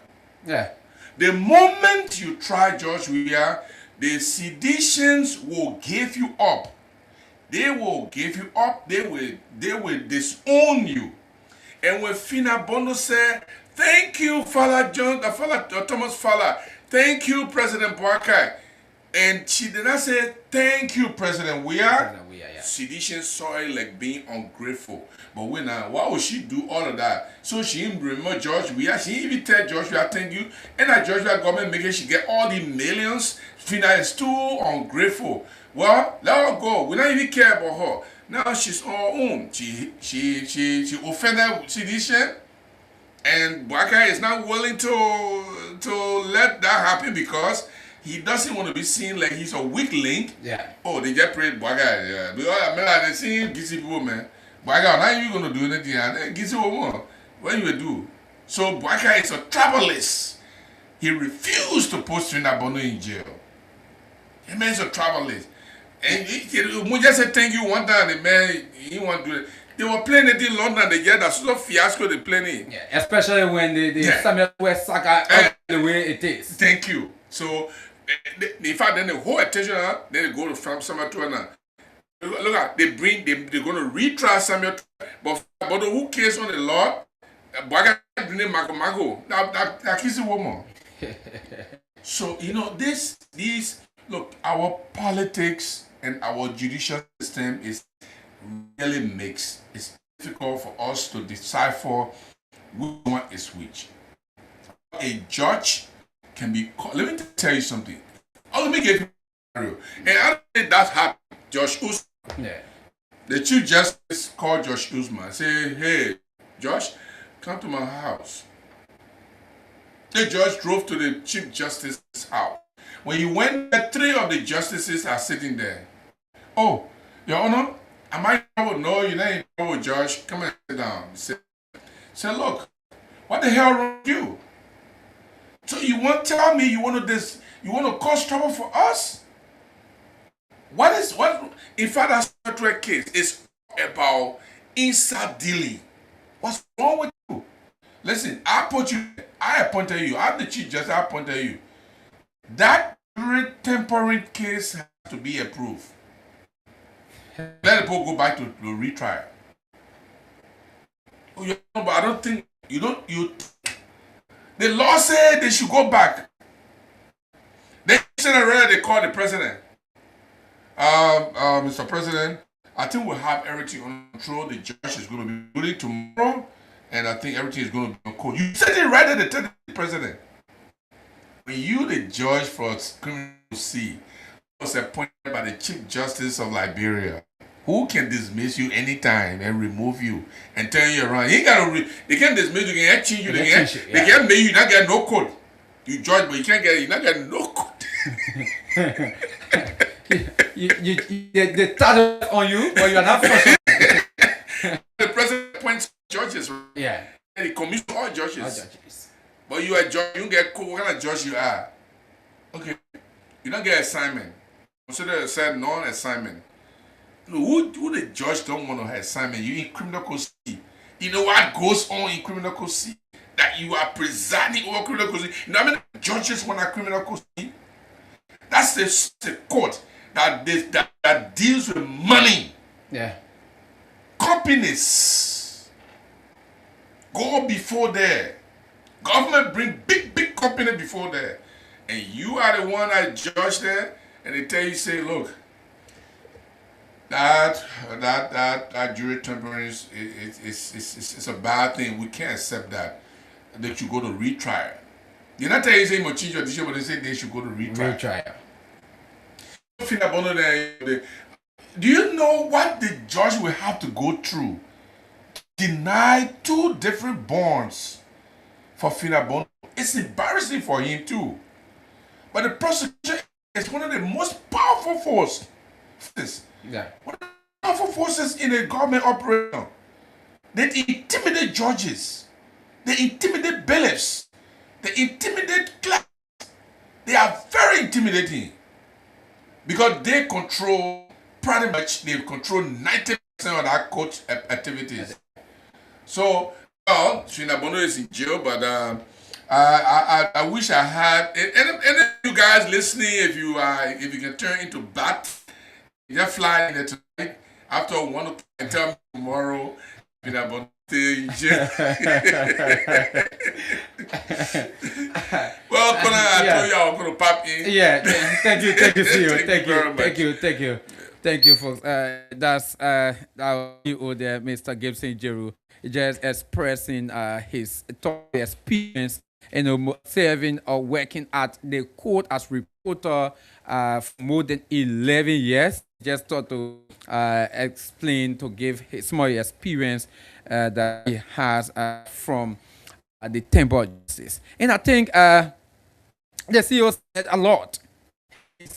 Yeah. The moment you try George Weah, the seditions will give you up. They will give you up. They will disown you. And when Fina Bono said, "Thank you, Father Thomas Fowler. Thank you, President Boakai," and she did not say, "Thank you, President Weah." Sedition saw it like being ungrateful. But why would she do all of that? So she didn't remember George Weah. She didn't even tell George Weah, "Thank you." And that George Weah government making she get all the millions. Fina is too ungrateful. Well, let her go. We don't even care about her. Now she's on her own. She offended sedition. And Boakai is not willing to let that happen because he doesn't want to be seen like he's a weak link. Yeah. Oh, they just prayed Boakai. Yeah. Because I mean, like, they see him, Gizzy people, man. Boakai, not even going to do anything. And Gizzy woman, what you will do? So Boakai is a travelist. He refused to put Trina Bono in jail. The man is a travelist. And we just said thank you one time. The man, he want to do it. They were playing it in London. They get that sort of fiasco they playing it. Yeah, especially when the Samuel West saga the way it is. Thank you. So, in fact, then the whole attention, then they go to Samuel Tuana. Look at they're going to retry Samuel, but who cares on the law? Baga bring Mago. That is a woman. So these look, our politics and our judicial system is really mixed. It's difficult for us to decipher which one is which. A judge can be called. Let me tell you something. Let me give you a scenario. And I don't think that happened. Josh Usman. Yeah. The Chief Justice called Josh Usman. Say, "Hey, Josh, come to my house." The judge drove to the Chief Justice's house. When he went there, 3 of the justices are sitting there. "Oh, Your Honor, am I in trouble?" "No, you're not in trouble, Josh. Come and sit down." Say, "Look, what the hell wrong with you? So you want to tell me you want to cause trouble for us? What? In fact, that Statutory case is about inside dealing. What's wrong with you? Listen, I appointed you. I'm the Chief Justice. I appointed you. That temporary case has to be approved. Let the book go back to retrial." Oh, but I don't think the law said they should go back. They said already they called the president. Mr. President, I think we'll have everything on control. The judge is going to be ruling tomorrow, and I think everything is going to be on court. You said it right at the time, the president. When you, the judge for criminal C, was appointed by the Chief Justice of Liberia, who can dismiss you anytime and remove you and turn you around. They can't dismiss you, they can't change you, they can't make you not get no code. You judge, but you not get no code. They started on you, but you are not frustrated. The president appoints judges. Yeah. And he commissions all judges. But you are a judge, you don't get code. What kind of judge you are? Okay. You don't get assignment. Consider yourself non-assignment. Who the judge don't want to have assignment? You in criminal code C. You know what goes on in criminal code C? That you are presiding over criminal code C. You know how many judges want a criminal code C? That's the court that deals with money. Yeah. Companies go before there. Government bring big company before there. And you are the one that judge there, and they tell you, say, look, that jury temperance is a bad thing. We can't accept that you go to retrial. They're not telling you say you change your decision, but they say they should go to retrial. Do you know what the judge will have to go through? Deny 2 different bonds for Finabono. It's embarrassing for him too. But the prosecution is one of the most powerful forces. Yeah. One of the powerful forces in a government operation. They intimidate judges. They intimidate bailiffs. They intimidate clerks. They are very intimidating because they control pretty much. They control 90% of that court activities. So, well, Finabono is in jail, but I wish I had any of you guys listening. If you can turn into bat, just fly in there tonight after 1 o'clock and tell me tomorrow. Finabono in jail. Well, Konah, I told you I was going to pop in. Yeah, thank you, CEO. Thank you, folks. That's our CEO there, Mr. Gibson Jeru, just expressing his experience, serving or working at the court as reporter for more than 11 years. Just thought to explain, to give his small experience that he has from the temple justice. And I think the CEO said a lot. He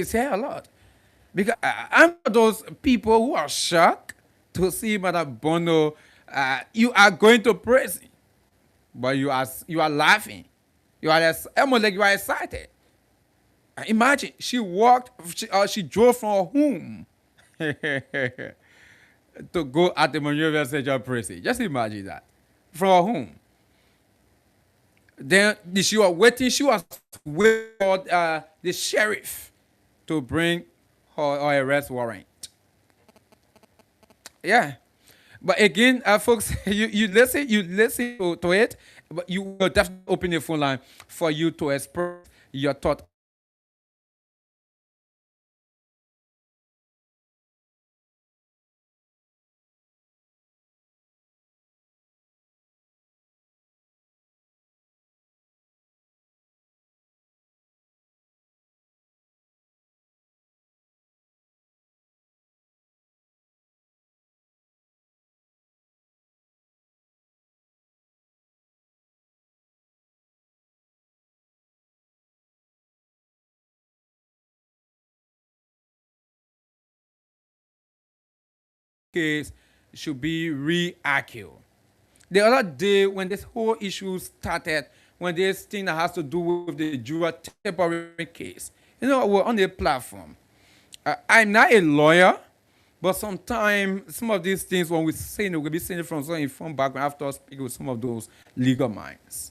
said a lot. Because I'm those people who are shocked to see Madam Bono. You are going to prison, but you are laughing. You are almost like you are excited. Imagine she drove from her home to go at the Monrovia Central Prison. Just imagine that. From her home. Then she was waiting for the sheriff to bring her arrest warrant. Yeah. But again, folks, you listen to it, but you will definitely open the phone line for you to express your thought. Case should be re-accused. The other day, when this whole issue started, when this thing that has to do with the juror temporary case, we're on the platform. I'm not a lawyer, but sometimes some of these things, when we say it, we'll be saying it from some informed background after speaking with some of those legal minds.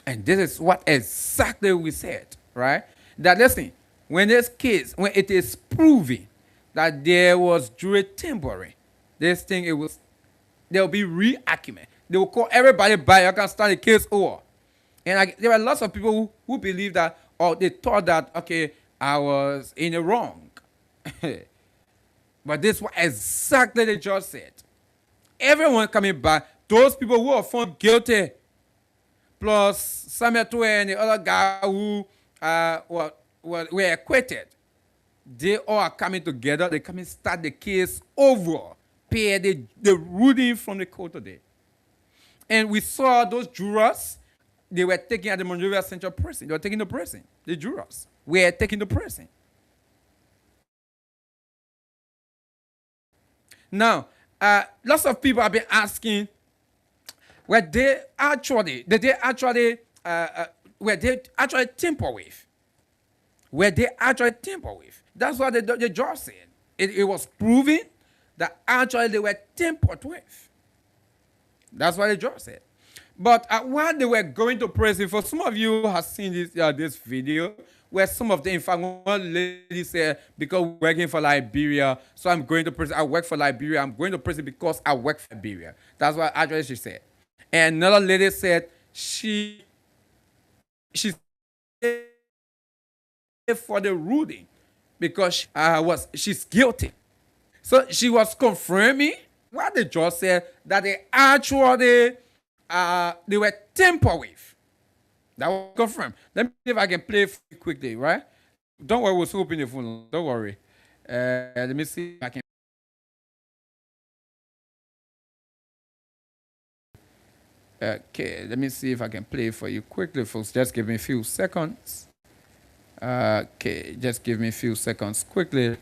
And this is what exactly we said, right? That listen, when this case, when it is proven that there was jury temporary, this thing, there will be re-argument. They will call everybody back. You can start the case over. And there are lots of people who believe that, or they thought that, okay, I was in the wrong. But this is what exactly the judge said. Everyone coming back, those people who are found guilty, plus Samuel Tue and the other guy who were acquitted, they all are coming together. They come and start the case over. Pay the ruling from the court today. And we saw those jurors, they were taken at the Monrovia Central Prison. They were taking the prison. The jurors were taking the prison. Now, lots of people have been asking, were they actually tampered with? Were they actually tampered with? That's what the judge said. It was proven that actually they were tampered with. That's what the judge said. But while they were going to prison, for some of you who have seen this video, where some of them, in fact, one lady said, because we're working for Liberia, so I'm going to prison. I work for Liberia. I'm going to prison because I work for Liberia. That's what actually she said. And another lady said she's for the ruling because she's guilty. So she was confirming what the judge said, that they actually they were tampered with. That was confirmed. Let me see if I can play it quickly, right? Don't worry, we'll still open the phone. Don't worry. Let me see if I can. Okay, let me see if I can play for you quickly, folks. Just give me a few seconds. Okay, just give me a few seconds quickly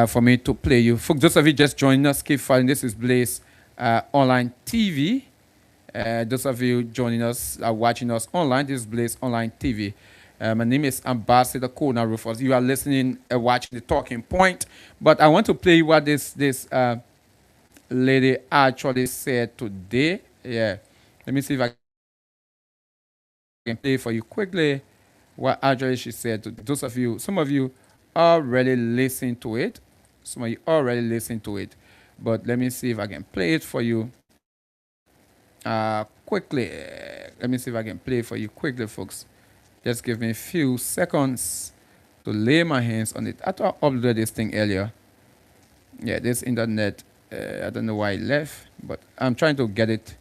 for me to play you. For those of you just joining us, keep following. This is Blaze Online TV. Those of you joining us, watching us online, this is Blaze Online TV. My name is Ambassador KONAH RUFUS. You are listening, watching the talking point. But I want to play what this lady actually said today. Yeah, let me see if I can play for you quickly what actually she said to those of you. Some of you already listened to it. Some of you already listened to it. But let me see if I can play it for you quickly. Let me see if I can play for you quickly, folks. Just give me a few seconds to lay my hands on it. I thought I uploaded this thing earlier. Yeah, this internet, I don't know why it left, but I'm trying to get it.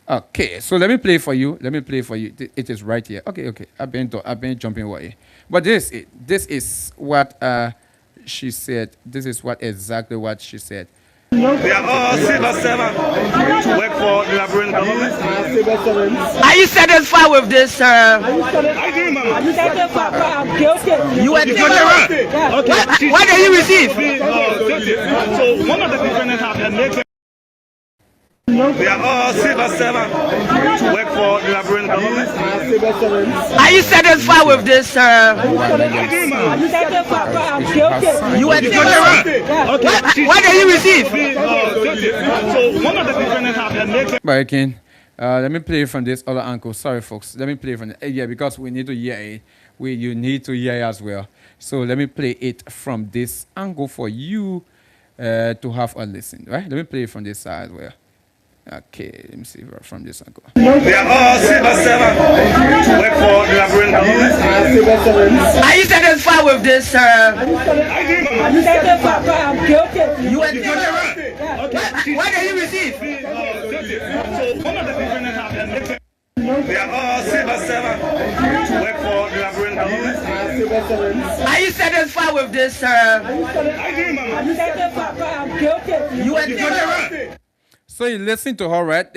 Okay, so let me play for you. Let me play for you. It is right here. Okay. I've been jumping away. But this is what she said. This is exactly what she said. We are all civil servants to work for the Liberian government. Are you satisfied with this, sir? I do, Mama. You were Okay. What did you receive? So one of the defendants have been making. We are all civil servants to work for the Liberian government. Are you satisfied with this, sir? I do, Mama. You were What did you receive? So one of the defendants have been making. But again, let me play from this other angle. Sorry, folks. Let me play from it. Yeah, because we need to hear it. You need to hear it as well. So let me play it from this angle for you to have a listen. Right? Let me play it from this side as well. Okay, let me see from this angle. We are all civil servants to work for the Liberian government. Are you satisfied with this, sir? I do, Mama. You were What did you receive? So one of the defendants have been making. We are all civil servants to work for the Liberian government. Are you satisfied with this, sir? I do, Mama. You were So you listen to her, right?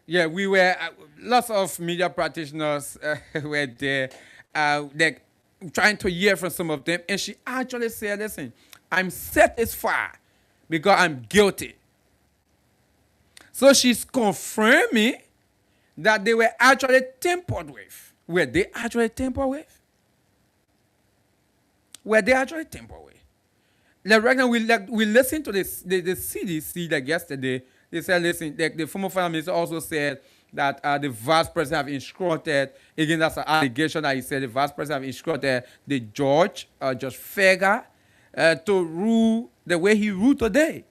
Yeah, we were, lots of media practitioners were there, like, trying to hear from some of them. And she actually said, listen, I'm satisfied because I'm guilty. So she's confirming that they were actually tampered with. Were they actually tampered with? Were they actually tampered with? Like right now, we listened to the CDC like yesterday. They said, listen, the former finance minister also said that the vice president have instructed, again, that's an allegation that he said the vice president have instructed the Judge Fega, to rule the way he ruled today.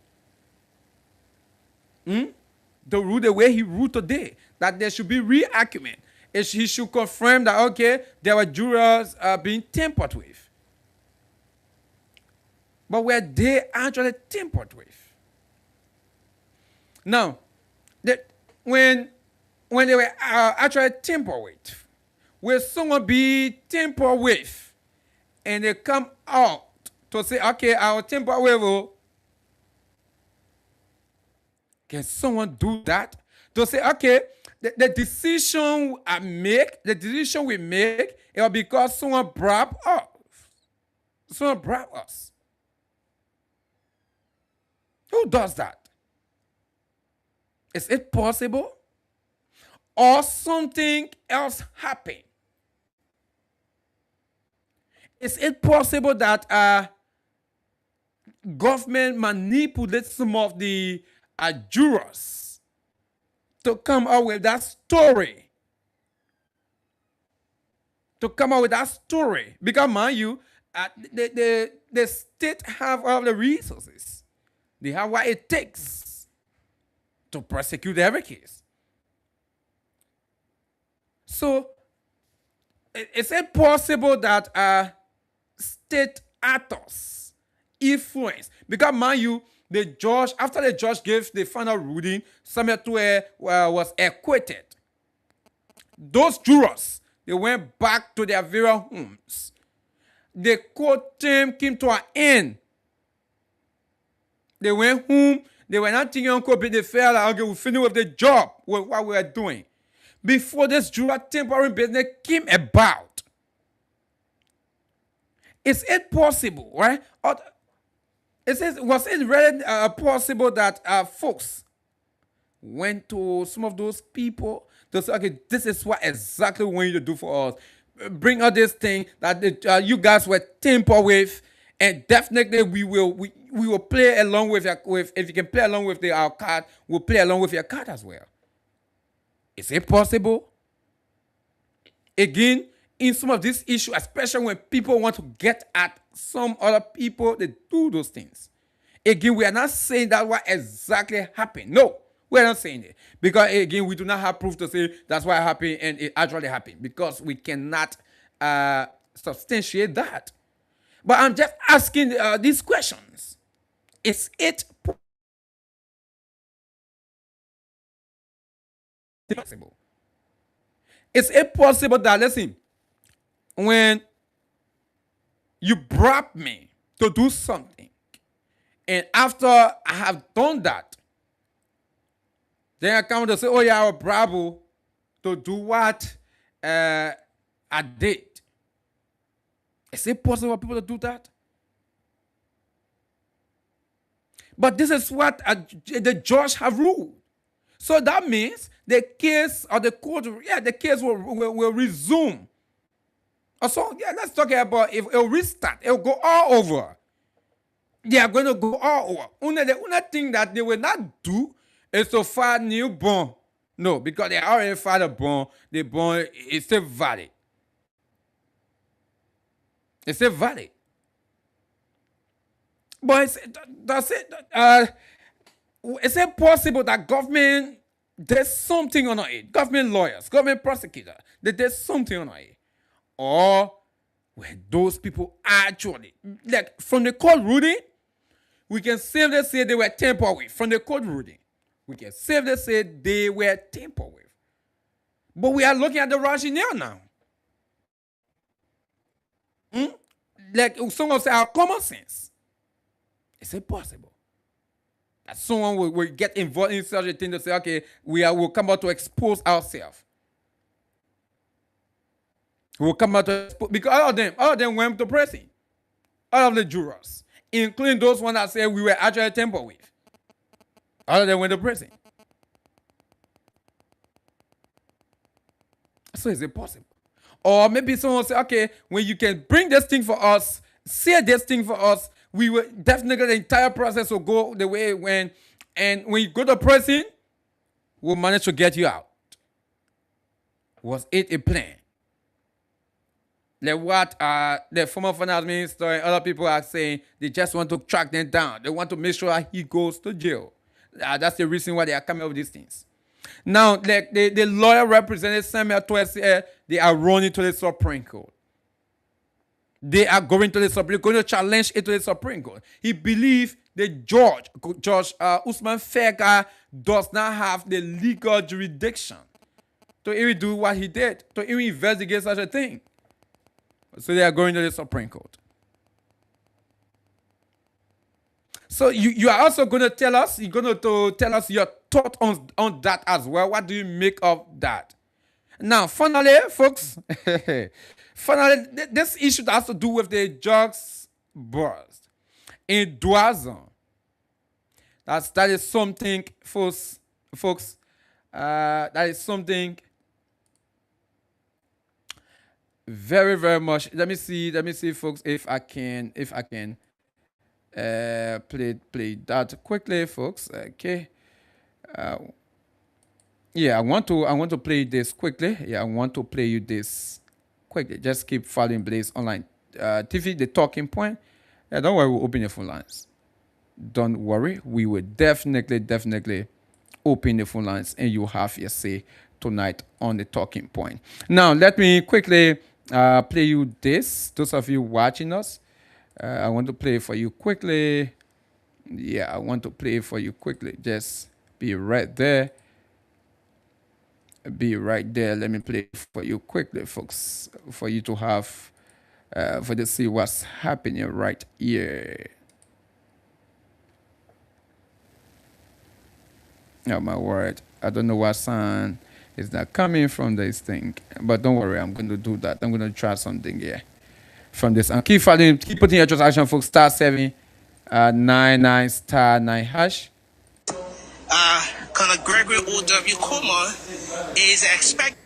To rule the way he ruled today. That there should be real argument. He should confirm that, okay, there were jurors being tampered with. But were they actually tampered with? Now, when they were actually tampered with, will someone be tampered with, and they come out to say, okay, I'll tamper with you. Can someone do that? To say, okay, the decision I make, the decision we make, it will because someone bribed us. Someone bribed us. Who does that? Is it possible? Or something else happened? Is it possible that government manipulates some of the jurors to come up with that story? To come up with that story. Because, mind you, the state have all the resources. They have what it takes to prosecute every case. So, is it possible that state actors influence? Because, mind you, the judge, after the judge gave the final ruling, Samuel Tue was acquitted. Those jurors, they went back to their various homes. the court term came to an end. They went home. They were not thinking on COVID. They felt like, okay, we finished with the job, with what we were doing. Before this juror temporary business came about, is it possible, right? Or was it really possible that folks went to some of those people to say, okay, this is what exactly we want you to do for us. Bring out this thing that you guys were tampered with, and definitely we will play along with if you can play along with our card, we'll play along with your card as well. Is it possible? Again, in some of these issues, especially when people want to get at some other people, they do those things. Again, we are not saying that what exactly happened. No, we are not saying it. Because again, we do not have proof to say that's what happened and it actually happened. Because we cannot substantiate that. But I'm just asking these questions. Is it possible? Is it possible that, listen, when you bribe me to do something, and after I have done that, then I come to say, oh yeah, I was bribed to do what I did. Is it possible for people to do that? But this is what the judge have ruled. So that means the case or the court, the case will resume. So let's talk about if it'll restart, it'll go all over. They are going to go all over. Only thing that they will not do is to file new bond. No, because they already filed a bond. The bond is still valid. It's still valid. But is it possible that government did something on it? Government lawyers, government prosecutors, they did something on it. Or were those people actually, like from the court ruling, we can safely say they were tampered with. From the court ruling, we can safely say they were tampered with. But we are looking at the rationale now. Like someone say, our common sense. Is it possible that someone will get involved in such a thing to say, okay, we'll come out to expose ourselves? We'll come out to expose, because all of them went to prison. All of the jurors, including those ones that said we were actually tampered with. All of them went to prison. So is it possible? Or maybe someone will say, okay, when you can bring this thing for us, say this thing for us, we will definitely, the entire process will go the way it went. And when you go to prison, we'll manage to get you out. Was it a plan? Like what the former finance minister and other people are saying, they just want to track them down. They want to make sure that he goes to jail. That's the reason why they are coming up with these things. Now, like the lawyer represented Samuel Twese, they are running to the Supreme Court. They are going to the Supreme Court, going to challenge it to the Supreme Court. He believes the Judge Usman Fega, does not have the legal jurisdiction to even do what he did, to even investigate such a thing. So they are going to the Supreme Court. So you are also going to tell us, you're going to tell us your thought on that as well. What do you make of that? Now, finally, folks, this issue has to do with the drugs burst in Douazan. That is something, folks. That is something very, very much. Let me see, folks, if I can play that quickly, folks. Okay. Yeah, I want to play this quickly. Yeah, I want to play you this quickly. Just keep following Blaze Online TV, the talking point. Yeah, don't worry, we'll open your phone lines. Don't worry, we will definitely open the phone lines, and you have your say tonight on the talking point. Now, let me quickly play you this. Those of you watching us, I want to play for you quickly. Yeah, I want to play for you quickly. Just be right there. Be right there. Let me play for you quickly, folks, for you to have for to see what's happening right here. Oh my word! I don't know what sound is not coming from this thing, but don't worry, I'm going to do that. I'm going to try something here from this. And keep following, keep putting your transaction, folks. *7 99 *9 hash. Colonel Gregory O.W. KONAH is expected.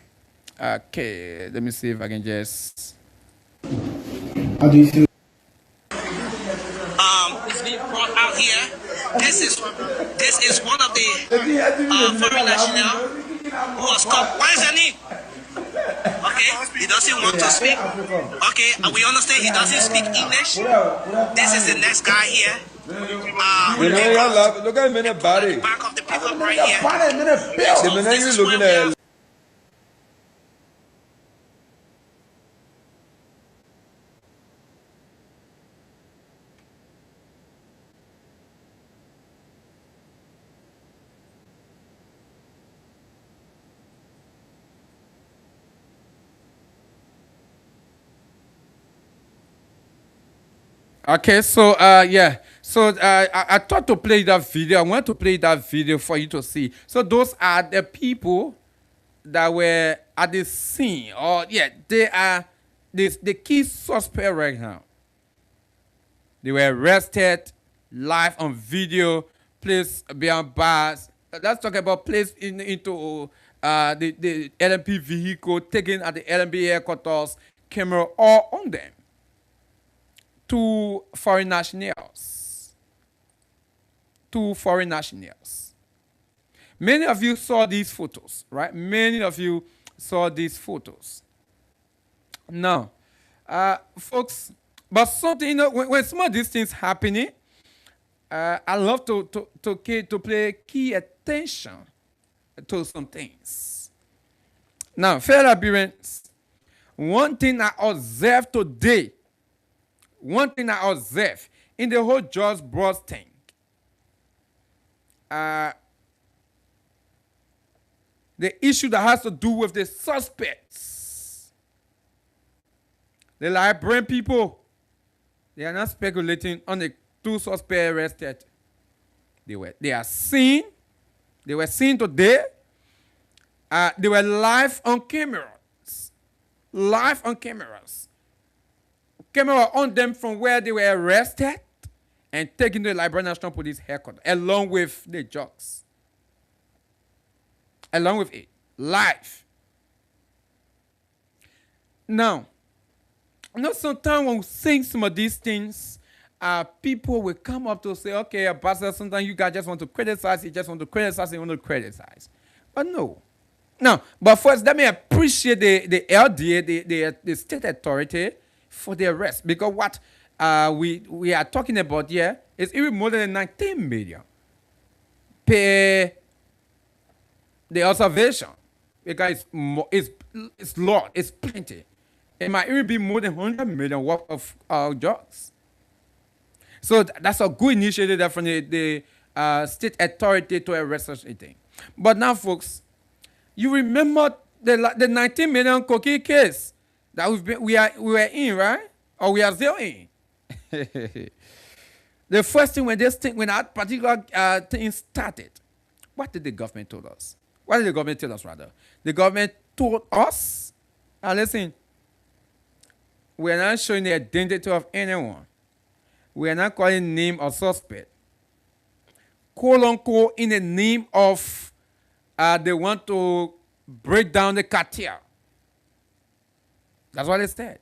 Okay, let me see if I can just. How do you feel? It's being brought out here. This is one of the foreign national who was caught. What is your name? Okay, he doesn't want to speak. Okay, we understand he doesn't speak English. This is the next guy here. Look at him in the body. Back of the pickup right here. The man you're looking at. Okay, so yeah, so I thought to play that video. I want to play that video for you to see. So those are the people that were at the scene, or yeah, they are the key suspect right now. They were arrested live on video, placed behind bars. Let's talk about placed into the LMP vehicle, taken at the LMP headquarters, camera all on them. 2 foreign nationals. 2 foreign nationals. Many of you saw these photos, right? Many of you saw these photos. Now, folks, but something, you know, when some of these things happening, I love to pay key attention to some things. Now, fellow Liberians, one thing I observed today, in the whole George Bros thing, the issue that has to do with the suspects, the Liberian people, they are not speculating on the 2 suspects arrested. They were seen today. They were live on cameras. Camera on them from where they were arrested and taken to the Liberian National Police headquarters, along with the drugs. Along with it, live. Now, you know, sometimes when we say some of these things, people will come up to say, okay, Ambassador, sometimes you guys just want to criticize, you want to criticize. But no. Now, but first, let me appreciate the LDA, the state authority, for the arrest, because what we are talking about here is even more than 19 million per the observation, because it's lot, it's plenty. It might even be more than 100 million worth of drugs. So that's a good initiative from the state authority to arrest such a thing. But now, folks, you remember the 19 million cocaine case that we were in, right? Or we are still in. The first thing when that particular thing started, what did the government tell us? What did the government tell us, rather? The government told us, listen, we are not showing the identity of anyone. We are not calling name of suspect. Quote unquote, in the name of they want to break down the cartel. That's what they said.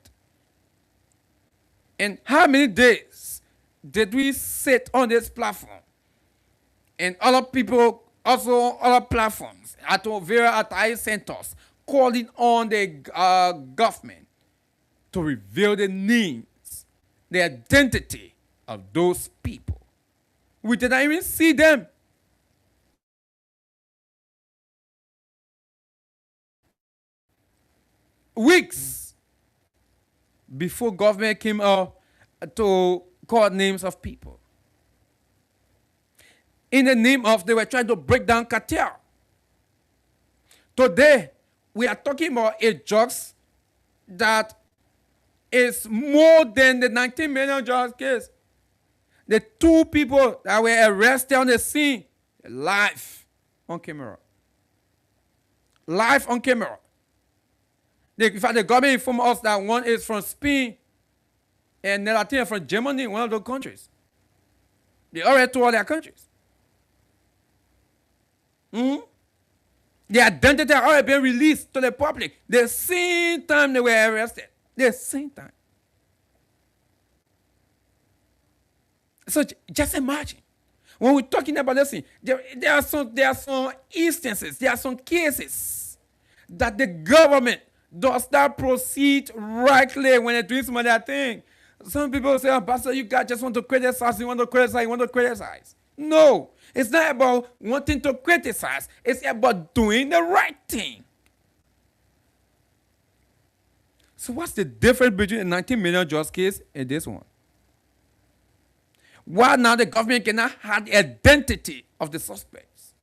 And how many days did we sit on this platform? And other people, also other platforms, at various IS centers, calling on the government to reveal the names, the identity of those people. We did not even see them. Weeks before government came out to call names of people. In the name of, they were trying to break down cartel. Today, we are talking about a drugs that is more than the 19 million drugs case. The 2 people that were arrested on the scene, live on camera. Live on camera. In fact, the government informed us that one is from Spain and the other from Germany, one of those countries. They already told their countries. The identity had already been released to the public the same time they were arrested. The same time. So just imagine. When we're talking about this thing, there are some instances, there are some cases that the government does not proceed rightly when they're doing some of that thing. Some people say, oh, Pastor, you guys just want to criticize, you want to criticize. No, it's not about wanting to criticize. It's about doing the right thing. So what's the difference between the 19 million drugs case and this one? Why now the government cannot have the identity of the suspects?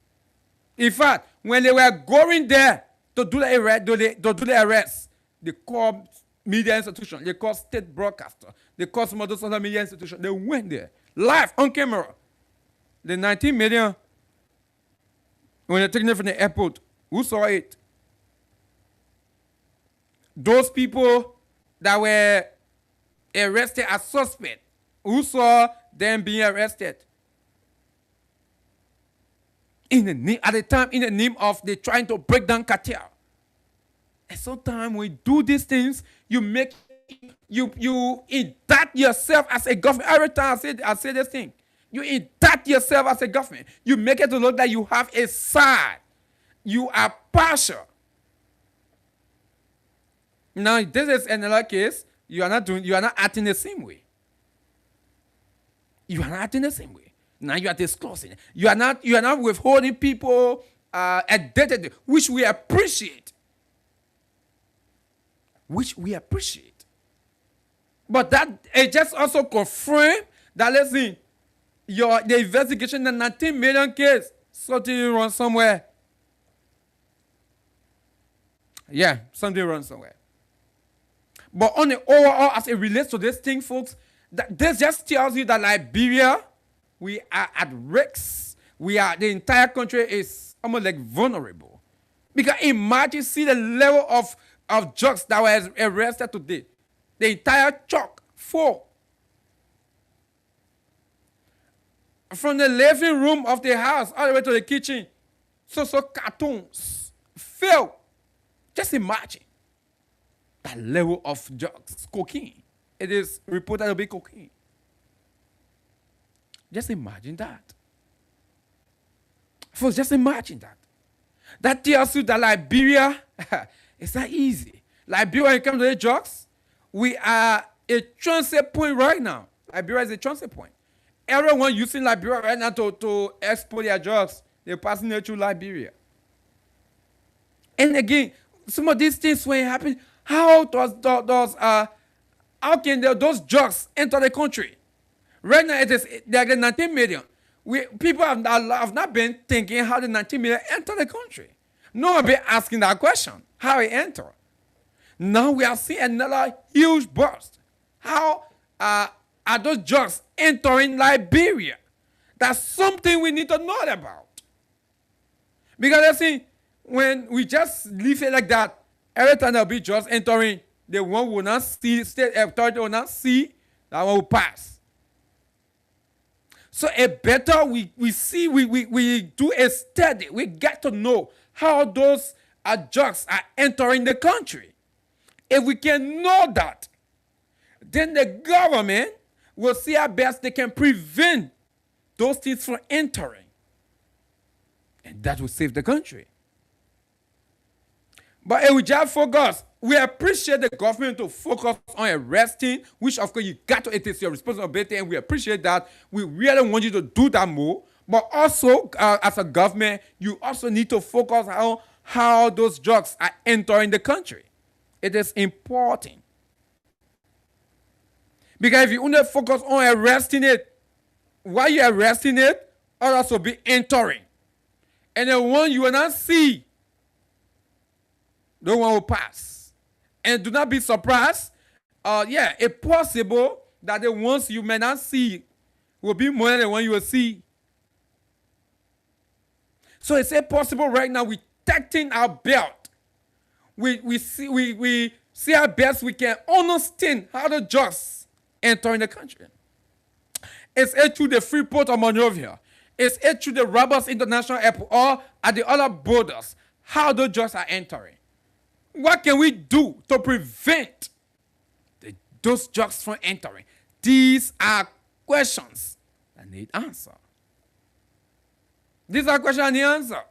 In fact, when they were going there to do the arrest, they called media institutions, they called state broadcaster, they called some other media institutions. They went there, live, on camera. The 19 million, when they're taking it from the airport, who saw it? Those people that were arrested as suspects, who saw them being arrested? At the time, in the name of they trying to break down cartel. And sometimes when you do these things, you indict yourself as a government. Every time I say this thing, you indict yourself as a government. You make it to look like you have a side. You are partial. Now, this is another case. You are not acting the same way. You are not acting the same way. Now you are disclosing. You are not withholding people identity, which we appreciate. But that it just also confirms that, listen, the investigation in the 19 million case, something wrong somewhere. Yeah, something wrong somewhere. But on the overall, as it relates to this thing, folks, this just tells you that Liberia, we are at risk. The entire country is almost like vulnerable. Because imagine, see the level of drugs that were arrested today. The entire truck full. From the living room of the house all the way to the kitchen. So cartoons. Filled. Just imagine that level of drugs. Cocaine. It is reported to be cocaine. Just imagine that. Folks, just imagine that. That tells you that Liberia, it's not easy. Liberia, when it comes to the drugs, we are a transit point right now. Liberia is a transit point. Everyone using Liberia right now to export their drugs, they're passing it through Liberia. And again, some of these things when it happen, how can those drugs enter the country? Right now, it is like the 19 million. People have not been thinking how the 19 million enter the country. No one been asking that question, how it enter. Now we are seeing another huge burst. How are those drugs entering Liberia? That's something we need to know about. Because I see, when we just leave it like that, every time there'll be drugs entering, the one will not see, state authority will not see, that one will pass. So it better we do a study. We get to know how those drugs are entering the country. If we can know that, then the government will see how best they can prevent those things from entering. And that will save the country. But if we just focus, we appreciate the government to focus on arresting, which of course it is your responsibility, and we appreciate that. We really want you to do that more. But also, as a government, you also need to focus on how those drugs are entering the country. It is important. Because if you only focus on arresting it, while you're arresting it, others will be entering. And the one you will not see, the one will pass. And do not be surprised yeah, it's possible that the ones you may not see will be more than the one you will see. So it's possible right now we tightening our belt. We see our best we can understand how the drugs enter in the country. It's through the free port of Monrovia. It's through the Roberts International Airport or at the other borders how the drugs are entering. What can we do to prevent those drugs from entering? These are questions that need answer. These are questions that need answer.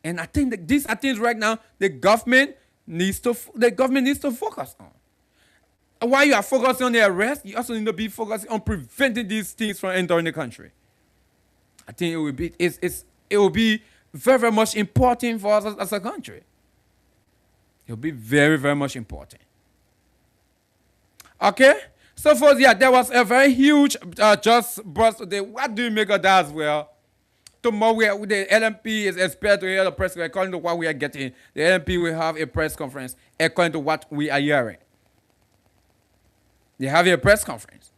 And I think that these are things right now the government needs to focus on. And while you are focusing on the arrest, you also need to be focusing on preventing these things from entering the country. I think it will be very, very much important for us as a country. It will be very, very much important. Okay? So for there was a very huge just burst today. What do you make of that as well? Tomorrow the LMP is expected to hear the press according to what we are getting. The LMP will have a press conference according to what we are hearing. They have a press conference.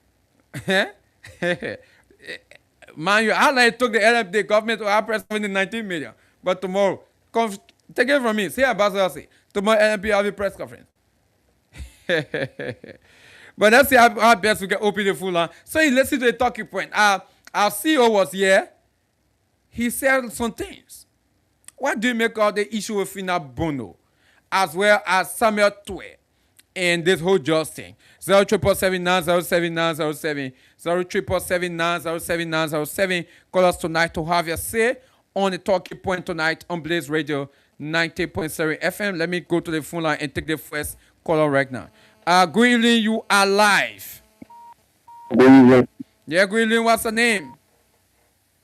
Man, how long it took the government to have press conference in 19 million. But tomorrow, take it from me. Say Ambassador say. Tomorrow LMP have a press conference. But let's see how best we can open the full line. So let's see the talking point. Our CEO was here. He said some things. What do you make of the issue with Fina Bono, as well as Samuel Twe, and this whole just thing? 077790797, 077790797. Call us tonight to have your say on the talking point tonight on Blaze Radio 90.7 FM. Let me go to the phone line and take the first caller right now. Good evening, you are live. Good evening. Yeah, good evening. What's the name?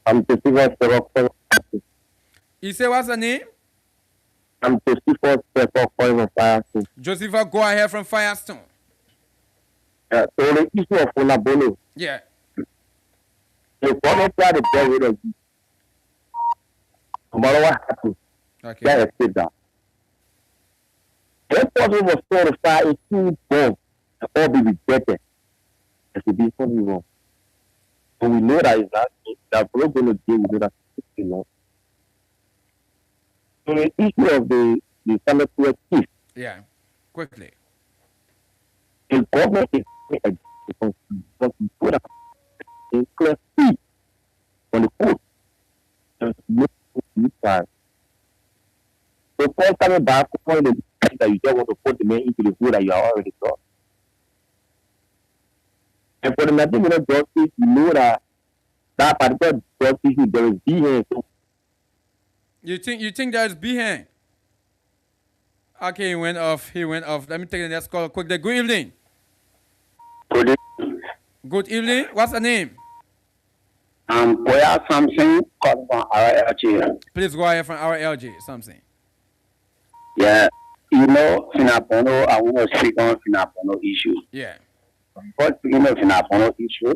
I'm Joseph. You say what's the name? I'm Joseph from Firestone. Joseph, go ahead from Firestone. So the issue of Fina Bono. Yeah. The government tried to get rid of you. No matter what happens, let us sit down. If possible was told to fire a two bomb and all be rejected, it should be something wrong. So we know that it's not that we're going to deal with that. So the issue of the Summit chief. Yeah, quickly. The government is put a clear feet on the foot. There's no time. So first coming back on the that you just want to put the man into the food that you are already got. And for the material justice, you know that particular justice there is behind. You think there is behind? Okay, he went off. Let me take the next call quickly. Good evening. Good evening. Good evening. What's the name? Koya something called from RLG. Please go ahead from RLG. Something. Yeah. You know, Fina Bono, I want to speak on Fina Bono issue. Yeah. But speaking of Fina Bono issue,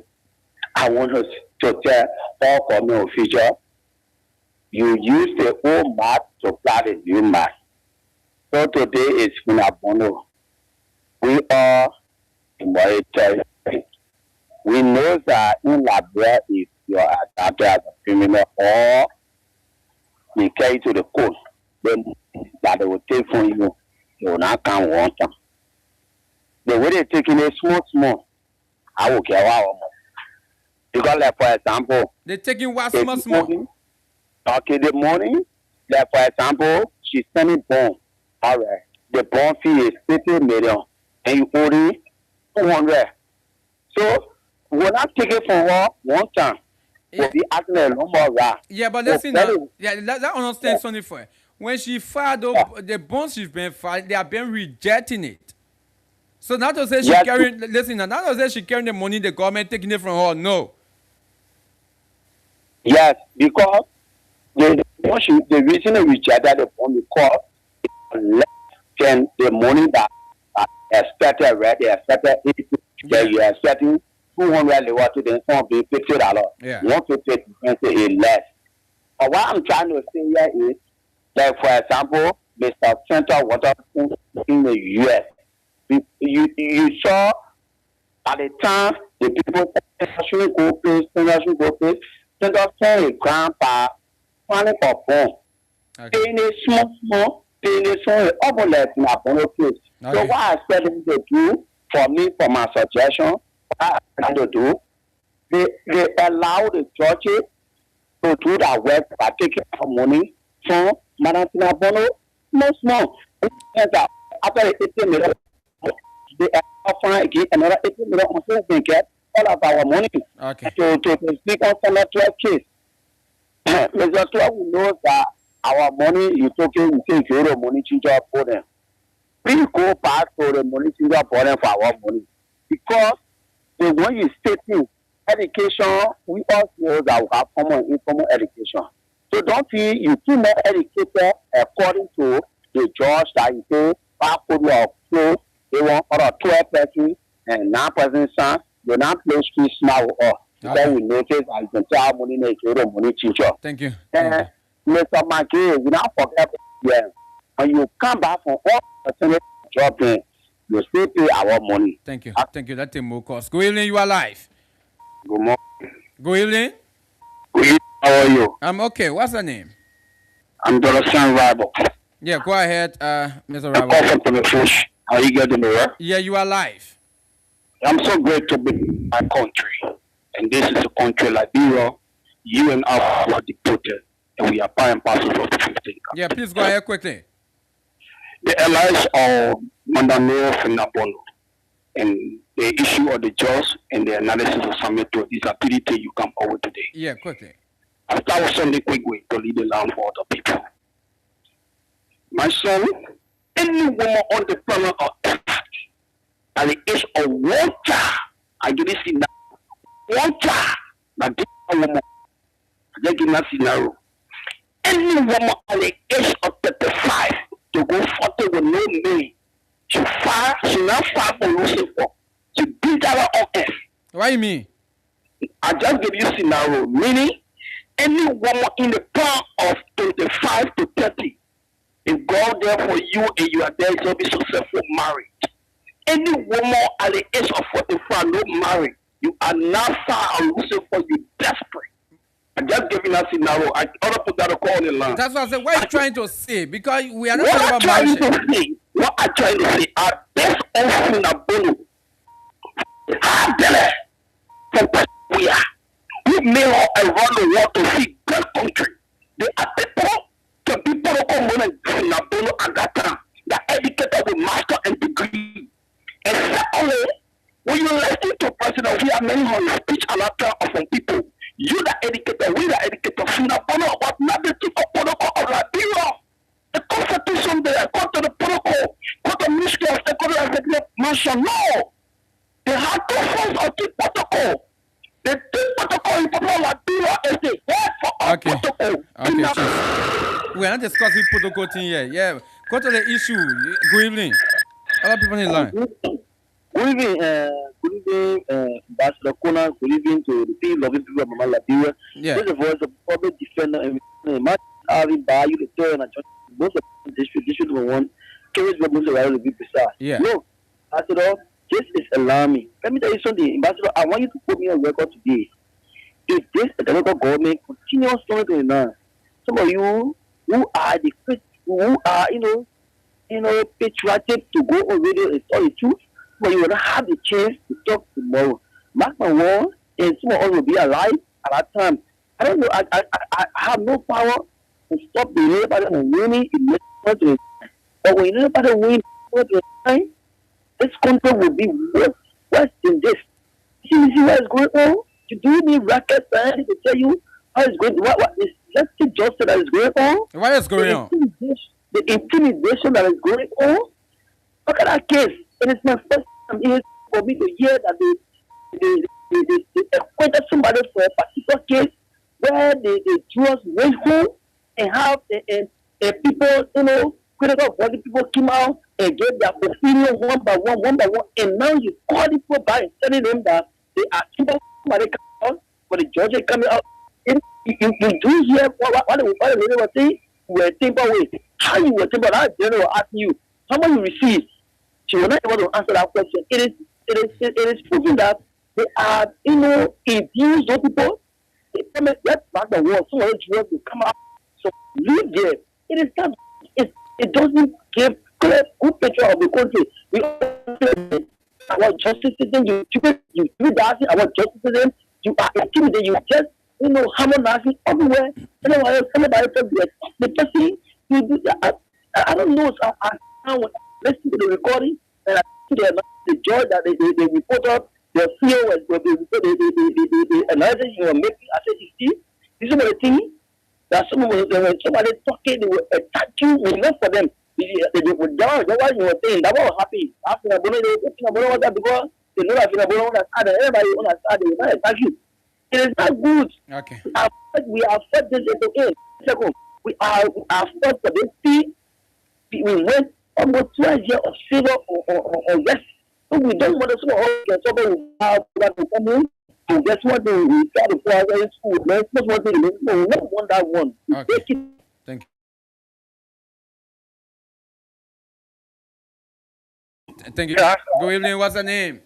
I want to tell all government officials, you use the old map to plant a new map. So today is Fina Bono. We are in monitoring. We know that in Liberia, if you are adopted as a criminal or they carry to the court, then that they will take from you, you will not come one time. The way they're taking it small, I will care about it. Because, like, for example, they're taking what small? Okay, the money, like, for example, she's sending bond. All right. The bond fee is 50 million, and you only 200. So, we're not taking from her one time. We'll be asking her no more right. Yeah, but listen, that understand something for her. When she filed the bonds she's been filed, they have been rejecting it. So not to say she carrying, listen, not to say she carrying the money, the government taking it from her, no. Yes, because the reason they rejected the bond because it's less than the money that expected, right? They expected 80, you're expecting 200 level to the phone being $50. Yeah. 150 is less. But what I'm trying to say here is, like, for example, Mr. Central Water in the U.S., You saw at the time the people actually go place, send a grandpa planning for phone. Paying a small, paying a small overlap in a bonus case. So what I said them to do for me, for my suggestion, what I to do, they allow the churches to do that work by taking our money from Madam Bono, no small. After 18 million, they are offering again another 18 million until they get all of our money. To speak on some network case. Mr. 12 knows that our money is okay, we say zero money changer for them. We go back to the money changer for them for our money. Because when you stating education, we all know that we have common informal education. So don't feel you too much educated according to the judge that you say, put your clothes, they want other 12 persons and 9 persons, they not play street now or then we notice I can tell money make money teacher. Thank you. And Mr. Maki, you not forget when you come back from all the job, you still pay our money. Thank you. Thank you. That's more cost. Good evening, you are live. Good morning. Good evening. Good evening. How are you? I'm okay. What's the name? I'm Jonathan Rival. Yeah, go ahead, Mr. Rival. I'm from the fish. How you getting me, right? Yeah, you are live. I'm so great to be in my country. And this is a country Liberia. You and I were deported. And we are buying parcels of the 15. Yeah, please go ahead quickly. The allies of Mandano Finabono and the issue of the judge and the analysis of Sameto disability you come over today. Yeah, quickly. After I was Sunday quick way to lead the land for other people. My son, any woman on the planet of Earth at the age of 1 child, I didn't see now. 1 child, but this woman, I didn't see now. Any woman at the age of 35 to go 40 with no name, she not far from Lucifer. She beat her on earth. What do you mean? I just give you scenario, meaning any woman in the plan of 25 to 30, if God there for you and you are there, you'll be successful marriage. Any woman at the age of 45 not married, you are not far on Lucifer, you desperate. I'm just giving us scenario. I ought to put that call on the line. That's what I said. What are you trying to say? Because we are not talking about marriage. What I'm trying to say, our best offering a bolo. How dare from we are. We may all around the world to see great country. They are people who come on and in a bolo at that time. They are educated with master and degree. And secondly, when you listen to President, we have many on speech and after from people. You the educator, we the educator, Finabono, but not the chief of protocol of Liberia. The constitution there, go to the protocol, go to the Ministry of Security Executive Mansion. No! They have 2 forms of the protocol. The protocol in Liberia is the head for our protocol. Okay, we are not discussing protocol thing here. Yeah, go to the issue. Good evening. Other people in line. Good evening, Ambassador KONAH. Good evening to the people of Mama Liberia. Yeah. This is the voice of public defender and having by you the third and most of the district one. Carries most of the be precise. Yeah. Look, Ambassador, this is alarming. Let me tell you something, Ambassador. I want you to put me on record today. If this the local government continues to do now, some of you who are patriotic to go on radio and tell the truth, but you will not have the chance to talk tomorrow. Mark my word, and some of us will be alive at that time. I don't know. I have no power to stop the nobody from winning in the but when nobody wins, this country will be worse than this. See what is going on? You do need racket to tell you how it's going. What is let's take justice that is going on? What is going on? The intimidation that is going on. Look at that case. And it's my first time for me to hear that they acquitted somebody for a particular case where the jurors went home and have people, critical body people came out and gave their opinion one by one, and now you call people back and telling them that they are somebody come out, but the judge is coming out. You do hear what the lady was saying? You were thinking, wait, how you were thinking about that general asking you, how much you receive? She was not able to answer that question. It is proving that they are, abused those people. They come and let back the world. Some of the jewels will come out. So leave there. It is not. It doesn't give clear good picture of the country. We our justice system. You do that. Our justice system. You are intimidated. You just harmonizing everywhere. Somebody the person you do. I don't know. So I listen to the recording and I see the judge that they report up. The CEO was the analysis you were making. I said, you see, this is the thing that when somebody talking, they will attack you. We know for them. They would down. That's why you were saying that was happy. After the bonus, they were talking about that because they know that the bonus and everybody on the side, they will not attack you. It is not good. Okay. We are fought this again. Second, we are fought for this. We went almost 12 years of favor or yes. So we don't want to get somebody who have to come in and guess what we try to put out in school. That's what we don't want that one. Okay. Thank you. Thank you. Good evening. What's the name?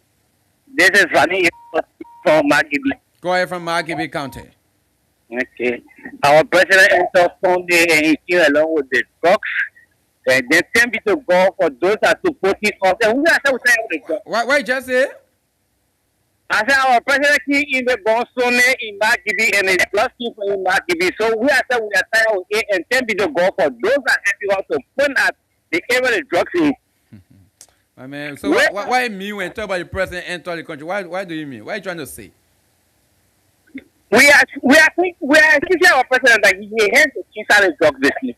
This is Rani from Margibi. Go ahead from Margibi County. Okay. Our president entered Sunday and he came along with the trucks. And they send me to go for those that supporting us. And we are saying, what just say? I said our president came in the Bonsone in Margibi and it's plus people in Margibi. So we are saying we are tired of it and send me to go for those that help us to point at the area the drugs in. I mean, so why me when talk about the president enter the country? Why do you mean? What are you trying to say? We are teaching our president that he has to change out the drug business.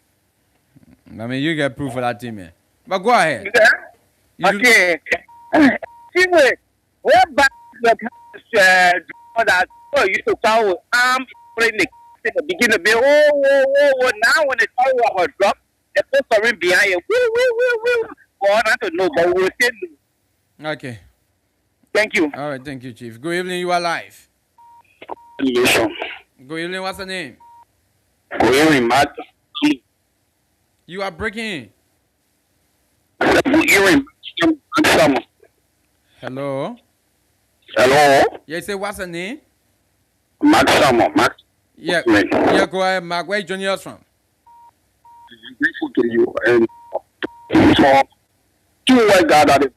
I mean, you get proof for that team, man. But go ahead. Yeah? Okay. See, what back the that used to call in the beginning. Now when they tell you about drug, they put something behind you. I don't know, but we'll say no. Okay. Thank you. All right, thank you, Chief. Good evening, you are live. Yes. Good evening, what's the name? Good evening, Matt. You are breaking in. Good evening, Hello? Hello? Yeah, say what's the name? Mark Samo. Mark. Yeah, go ahead, Mark. Where you joining us from? I'm grateful to you. And for 2 white guys that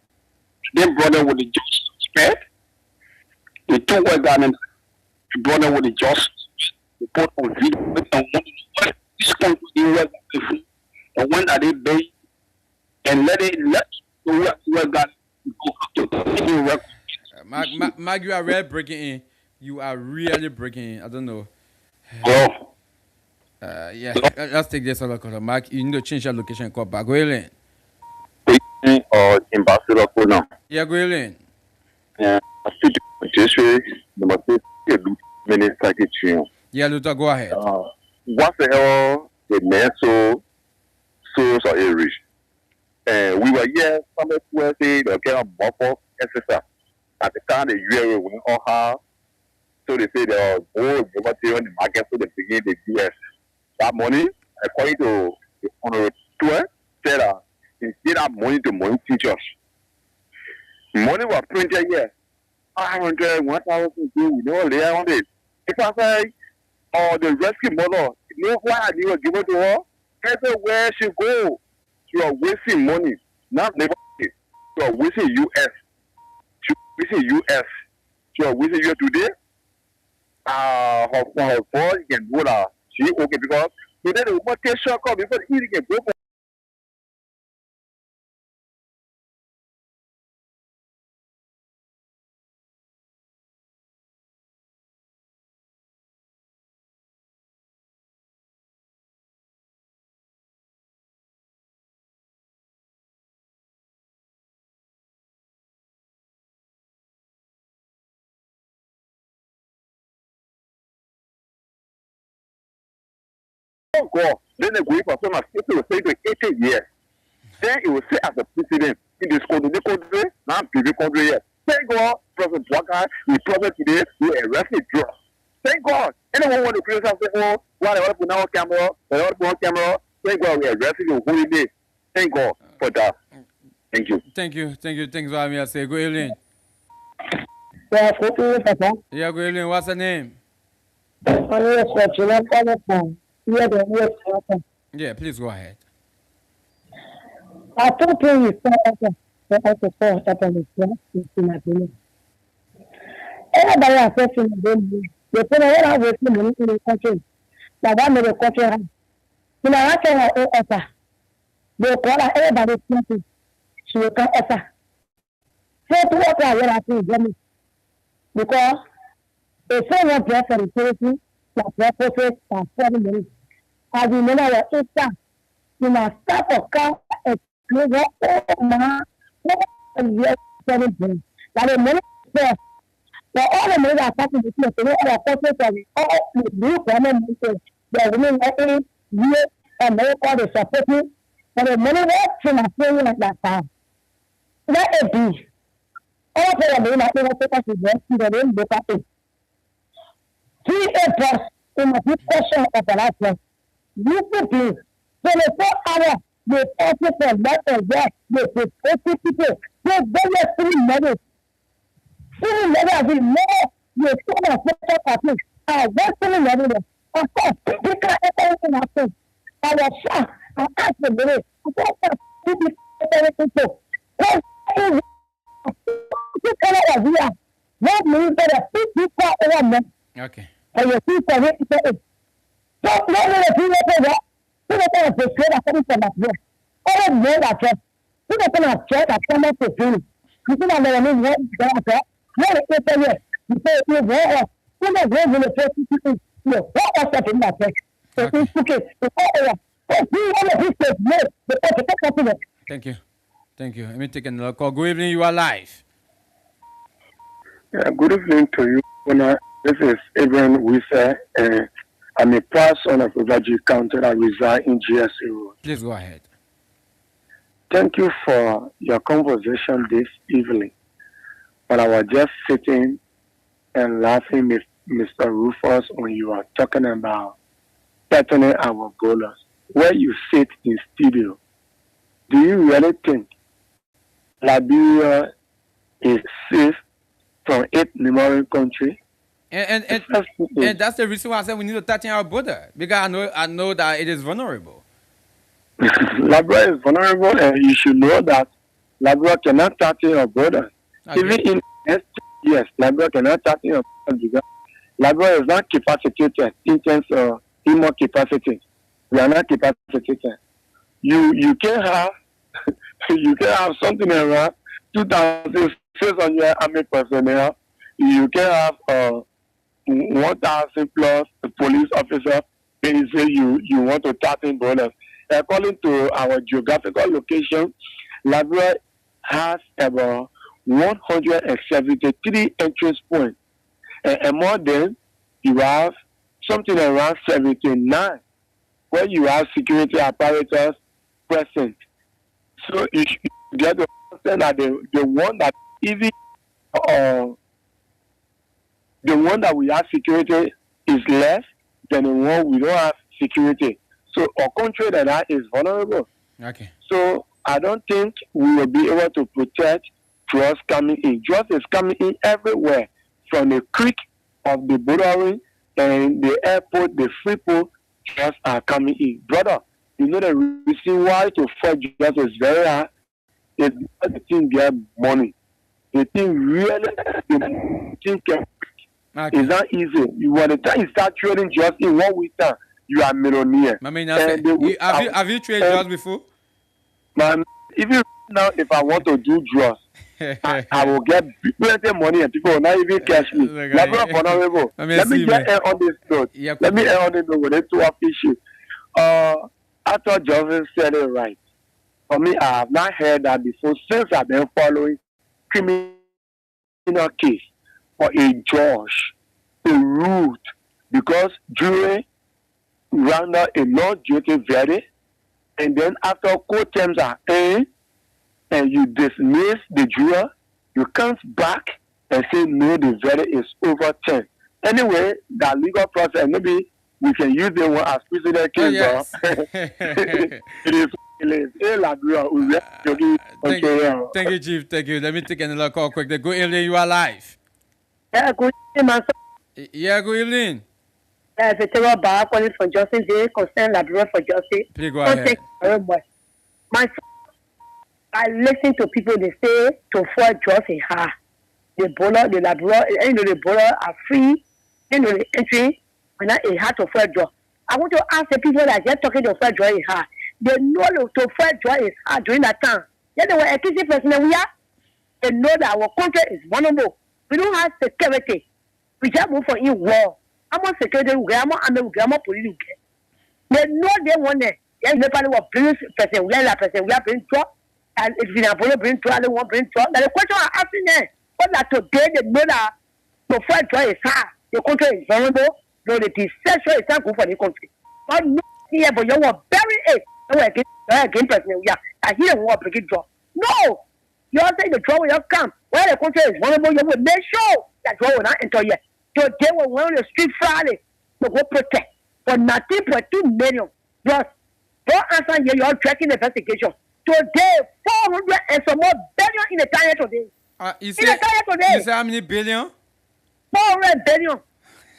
they brother with the just respect. The 2 white guys and the brother with the just report on video and what this country was different. And when are they based and let the white guys go to Mark, you are really breaking in. You are really breaking in. I don't know. Yeah, let's take this other call. Mark, you need to change your location and call back. Go ahead. Or Ambassador KONAH. Yeah, go ahead. Yeah, I see the Minister. Yeah, Luther, go ahead. What's the hell the man so area? And we were here somewhere where they get a buffer exercise. At the time the year we all have, so they say they are all material in the market, so they begin the US. That money, according to the Honorable Tour, said he did have money to money teachers. Money was printed here. 500, 1,000, we know later on it. If I say, the rescue mother, you know why you were given to her? Everywhere she go, you are wasting money. Not labor. You are wasting US. You are wasting US today. Her boy can go there. She okay because today the woman take short call before he can go for. God, then the going for someone will say to 80 years. Then it will say as a president in this country, now PV country here. Thank God, President Waka, we present today, we arrested drugs. Thank God. Anyone want to criticize say, oh, why they want to put on camera, they want to put on camera. Thank God we arrested you holy day. Thank God for that. Thank you. Thank you. Thanks for having me. I say good evening. Yeah, good evening, Papa. Yeah, good evening. What's the name? Yeah, please go ahead. I don't think you saw everybody has said to me, they put a lot of work in the country. Like that made the country. You know, I can't offer. They call everybody something. She will come offer. So to what I will have to do because if someone dress for the security, like purpose for 7 minutes, I remember your sister. You know, start of car and close up. Oh, my. Yes, 7 minutes. Like the minute there. But all the money that passes the place, all the purpose of it, all the new government ministers, they're really letting you America, they support you. But the money works in Australia like that time. That is B. All of them are not going to take us to the they didn't look at it. 3 April in a good question of the last one. You could do 24 hours, they also for that or that, they put 80 people, they get 3 medals. Feeling level as in more, you still have better parties. What feeling level? Of course, we can't everything happen. I was shocked. I asked the minute. I thought, people everything so. What is it? What means that the people over me? Okay. And you see, for it, so, no, the people that, people that are afraid of coming from that way. All of them are afraid. People that are afraid of coming to feel. You see, I'm going to need one better. What is it here? You say you go you know go in the first people. No, what else that in that place? So it's okay. It's all over. Oh, you want to be no, the Thank you. Let me take another call. Good evening, you are live. Yeah, good evening to you. This is Abraham Wisa, and I'm a proud son of Ovaji County that reside in GSA Road. Please go ahead. Thank you for your conversation this evening. But I was just sitting and laughing with Mr. Rufus when you were talking about threatening our bowlers. Where you sit in studio, do you really think Liberia is safe from 8 neighboring countries? And that's the reason why I said we need to tighten our border, because I know that it is vulnerable. Liberia is vulnerable, and you should know that Liberia cannot tighten our border. Okay. Even in next years, Liberia cannot tighten our border because Liberia is not capacitated in terms of human capacity. We are not capacitated. You can have something around 2,600 army personnel. You can have 1,000 plus police officers. And you say you want to tighten borders. According to our geographical location, Liberia has about 173 entrance points. And more than you have something around 79 where you have security apparatus present. So you should get to understand that the one that even the one that we have security is less than the one we don't have security. So our country that is vulnerable. Okay. So I don't think we will be able to protect drugs coming in. Drugs is coming in everywhere, from the creek of the bordering and the airport, the free port, drugs are coming in. Brother, you know the reason why to fight drugs is very hard is because the thing get money. The thing really, the thing can. Okay. It's not easy. By the time you start trading drugs in 1 week time, you are millionaire. I mean, have you traded drugs before? Man, even now, if I want to do drugs, I will get plenty money and people will not even catch me. Let me get on this note. Let me end on this note with a 2-off issue. I thought Johnson said it right. For me, I have not heard that before since I've been following criminal case for a judge to root because jury render a not guilty verdict, and then after court terms are in, and you dismiss the juror, you come back and say no, the verdict is overturned. Anyway, that legal process, maybe we can use the one as precedent case. Yes. It is Thank you, Chief. Thank you. Let me take another call quickly. Good evening. You are live. Yeah, good evening, my son. Yeah, good evening. Veteran Bar calling for justice. They concern Labrador for justice. Please go ahead. My son, I listen to people, they say to forge just in her. The bowler, the Labrador, the bowler are free, the entry, and not a hard to forge draw. I want to ask the people that they're talking to forge draw in her. They know to forge draw is hard during that time. Yeah, they were a kissing person we are. They know that our country is vulnerable. We don't have security. We just move for in war. I'm on security, I'm on police. They know they want it. Yeah, they probably will bring person, we are person, we are bring truck. And if you have bring truck, they won't bring truck. Now the question I'm asking there, what that today they know that to fight draw is hard. The country is vulnerable. No, the deception is not good for the country. But no, here, but you want bury it. You are against person, yeah. I hear you want to draw. No! You all say the draw will not come. Where the country is vulnerable, you will make sure that draw will not enter yet. So they will want the street Friday to go protect for 19.2 million. Plus, don't answer here, you are tracking the investigation. Today, 400 and some more billion in the tire today. You say how many billion? 400 billion.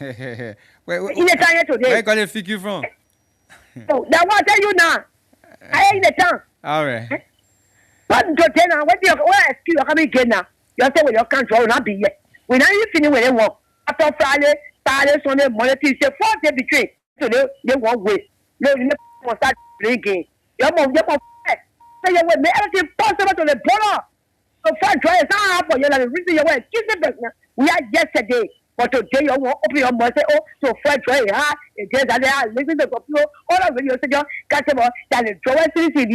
In the tire today. Where got the figure from? So, that's what I tell you now. I ain't in the town. All right. But today now, what excuse you coming again now? You say, well, your country will not be here. We now you finish with them work. After Friday, Saturday, Sunday, Monday, Tuesday, 4 days between. So they won't wait. No, you never start playing game. Your mom, so you will make everything possible to the border. So far, try it's not happen. You're like the reason you were kissing business. We are yesterday. But today you won't open your mouth and say, oh, so far, try it hard. It is that they are listening to the computer. All of you say, customer, that the drawer CCD.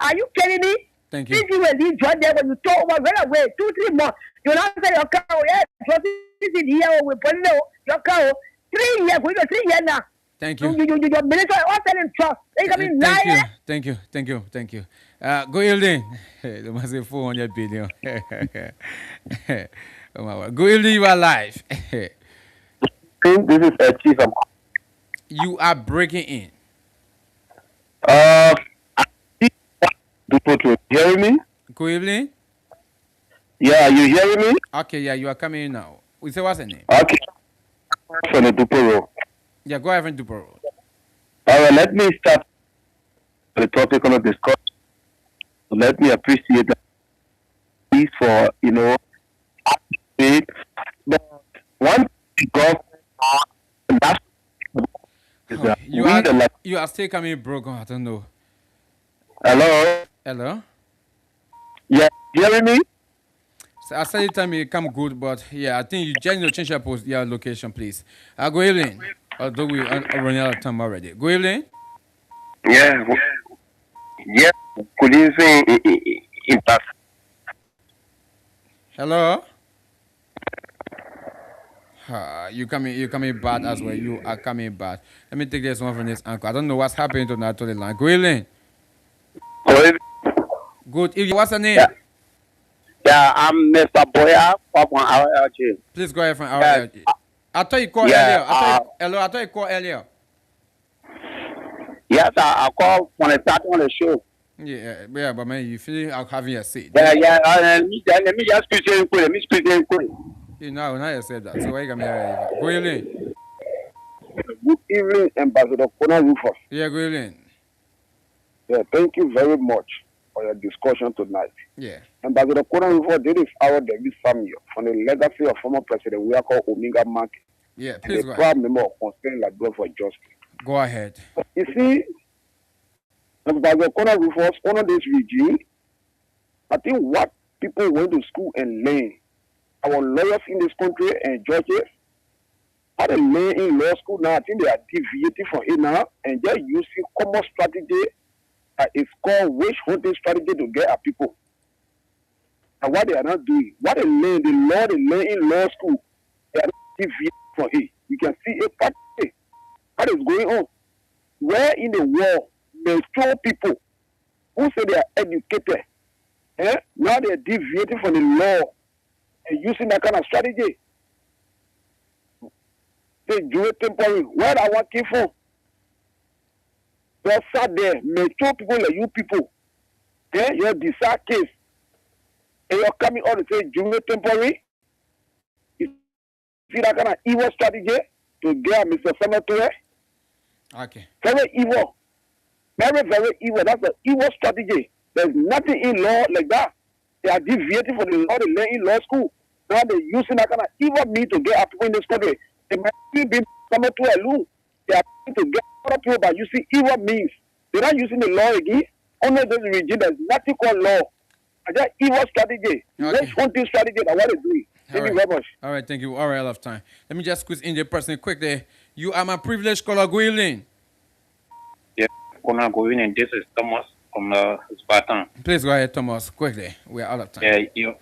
Are you kidding me? Thank you. If you will leave John there when you talk about right away, 2-3 months, you not say your car, yeah, CCD here, we put it your car, 3 years, we got 3 years now. Thank you. Your minister all selling trust. They coming liar. Thank you. Go evening. They must say 400 billion. Oh my word. Go evening, you are live. This is a chief. You are breaking in. People to hear me? Go evening. Yeah, you hearing me? Okay, yeah, you are coming in now. We say what's the name? Okay. From the Duporo. Yeah, go ahead and Duporo. All right, let me start the topic on the discussion. Let me appreciate that for, but one government you are still coming broken. I don't know. Hello? Yeah, you hearing me? So I said you tell me you come good, but yeah, I think you just need to change your location, please. Go evening. Although we are running out of time already. Go evening. Yeah. Could you say in past? Hello? You coming bad as well. You are coming bad. Let me take this one from this uncle. I don't know what's happening to that to the line. Go evening. Good evening. What's the name? Yeah, I'm Mr. Boya from RLG. Please go ahead from RLG. I thought you called earlier. I thought you called earlier. Yes, I called when I started on the show. Yeah, but man, you feel like having a seat. Yeah. Let me just speak to you. You know, now you said that. So why you got me here? Go evening. Good evening, Ambassador KONAH RUFUS. Yeah, go evening. Yeah, thank you very much for your discussion tonight. Yeah. Ambassador KONAH RUFUS, this is our David Samuel from the legacy of former President we are called Omega Market. Yeah, please go ahead. The proud member of Concern Labrador for Justice. Go ahead. You see, Ambassador KONAH RUFUS, under this regime, I think what people went to school and learn, our lawyers in this country and judges, how they learn in law school now, I think they are deviating from it now and they're using common strategy. It's called witch hunting strategy to get our people. And what they are not doing, what they learn, the law they learn in law school, they are not deviating from it. You can see a pattern. What is going on? Where in the world, mature people who say they are educated, now they are deviating from the law and using that kind of strategy. They do it temporarily. Where I want came from? They sat there, mature people like you people, Yeah, you're decide case. And you're coming out to say junior temporary. You see that kind of evil strategy to get Mr. Senator? Okay. Very evil. Very, very evil. That's an evil strategy. There's nothing in law like that. They are deviating from the law they learn in law school. Now they're using that kind of evil means to get people in this country. They might still be Senator alone. They are trying to get other people by using evil means. They're not using the law again. Under this regime, there's nothing called law. And that evil strategy. That's one thing strategy that what they do. Thank you very much. All right, thank you. All right, I love time. Let me just squeeze in the person quickly. You are my privileged caller. Go in. Yeah, KONAH go in, and this is Thomas from Spartan. Please go ahead, Thomas, quickly. We are out of time. Yeah, you.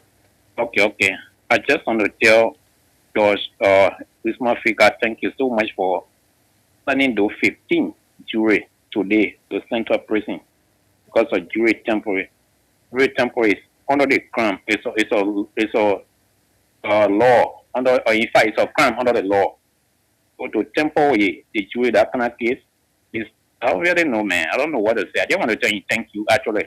Okay. I just want to tell George, Christmas figure, thank you so much for sending those 15 jury today to Central Prison because of jury temporary. Jury temporary is under the crime. It's a law under, or in fact, it's a crime under the law. So to temporary the jury that kind of case is, I don't really know, man. I don't know what to say. I just want to tell you thank you, actually,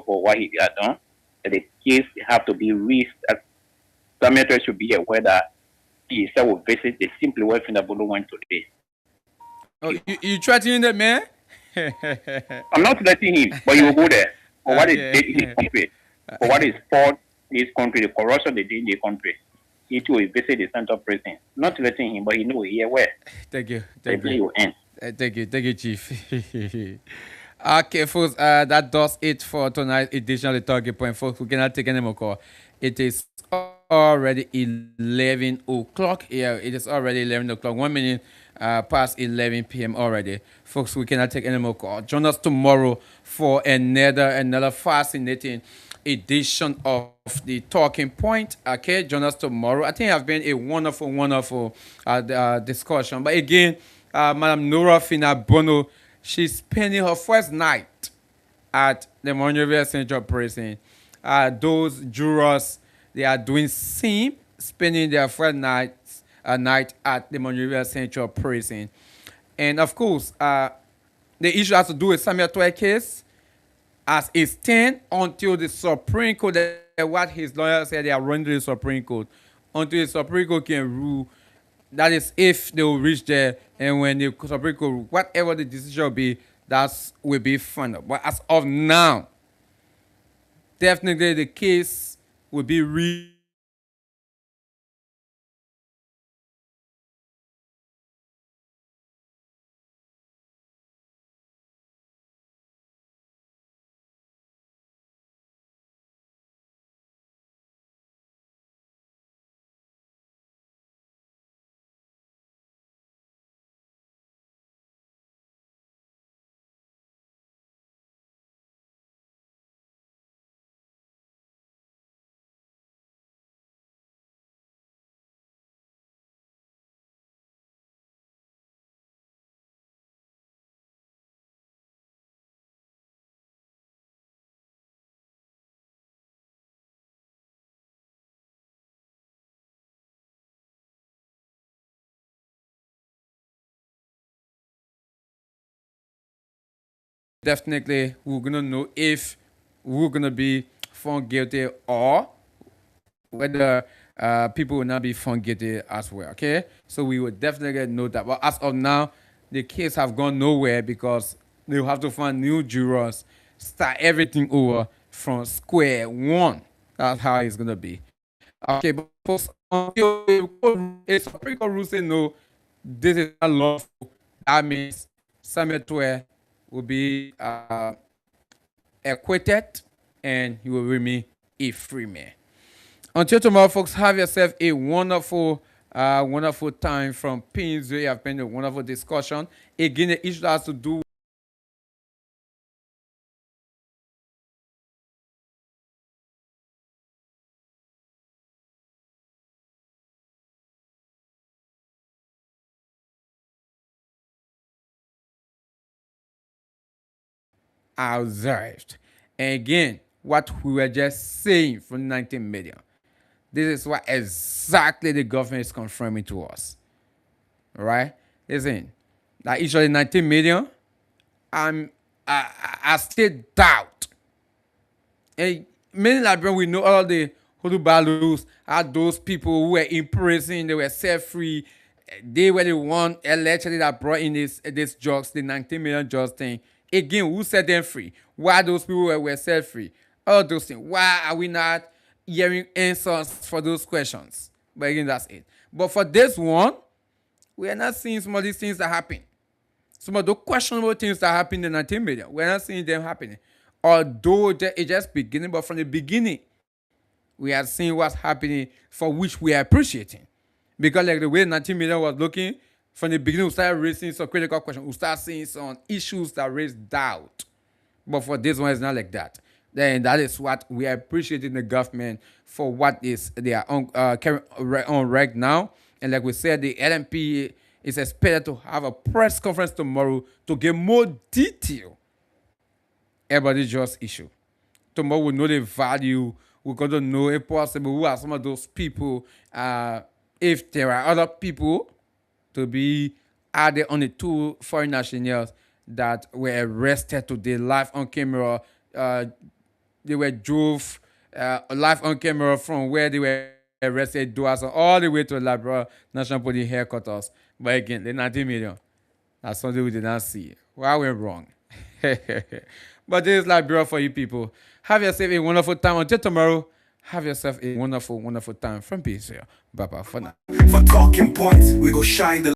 for what he has done. That the case have to be reached. Senator should be aware that he said will visit the Simply Well Finabolo one today. Oh, you threatening that man? I'm not threatening him, but he will go there. For what is his country, for what is for his country, the corruption they did in the country. He too will visit the Central Prison. Not threatening him, but he knows he aware. Thank you. Thank you. Thank you, Chief. Okay, folks, that does it for tonight's edition of the Talking Point. Folks, we cannot take any more call. It is already 11 o'clock. Yeah, it is already 11 o'clock. 1 minute past 11 p.m. already. Folks, we cannot take any more call. Join us tomorrow for another fascinating edition of the Talking Point. Okay, join us tomorrow. I think it has been a wonderful discussion. But again, Madam Nora Fina Bono, she's spending her first night at the Monrovia Central Prison. Those jurors, they are doing spending their first night at the Monrovia Central Prison. And of course, the issue has to do with Samuel Toy case as it stands until the Supreme Court, what his lawyer said, they are running to the Supreme Court, until the Supreme Court can rule. That is if they will reach there, and when the Supreme Court, whatever the decision will be, that will be final. But as of now, definitely the case will be definitely we're gonna know if we're gonna be found guilty or whether people will not be found guilty as well. Okay, so we will definitely know that. But as of now, the case have gone nowhere because they will have to find new jurors, start everything over from square one. That's how it's gonna be. Okay, but until a Supreme Court rule say no, this is not lawful. That means Samuel Toy will be acquitted and he will remain a free man. Until tomorrow, folks, have yourself a wonderful time from Pins. We have been a wonderful discussion. Again, the issue has to do observed. And again, what we were just saying from 19 million. This is what exactly the government is confirming to us. All right? Listen, that usually 19 million, I still doubt And many Liberians, we know all the Hudubalus are those people who were in prison, they were set free. They were the one allegedly that brought in this drugs, the 19 million drugs thing. Again, who set them free? Why those people were set free? All those things. Why are we not hearing answers for those questions? But again, that's it. But for this one, we are not seeing some of these things that happen. Some of the questionable things that happen in the 19 million, we're not seeing them happening. Although it's just beginning, but from the beginning, we are seeing what's happening for which we are appreciating. Because like the way 19 million was looking, from the beginning, we started raising some critical questions. We start seeing some issues that raise doubt. But for this one, it's not like that. Then that is what we are appreciating the government for what is they are carrying on right now. And like we said, the LMP is expected to have a press conference tomorrow to get more detail about the just issue. Tomorrow we know the value. We're going to know if possible who are some of those people. If there are other people to be added on the 2 foreign nationals that were arrested today live on camera. They were drove live on camera from where they were arrested all the way to Liberia National Police headquarters. But again, the 90 million, that's something we did not see. Why went wrong? But this is Liberia for you people. Have yourself a wonderful time. Until tomorrow, have yourself a wonderful, wonderful time from Peace here. Bye-bye for now. For talking points, we go shine the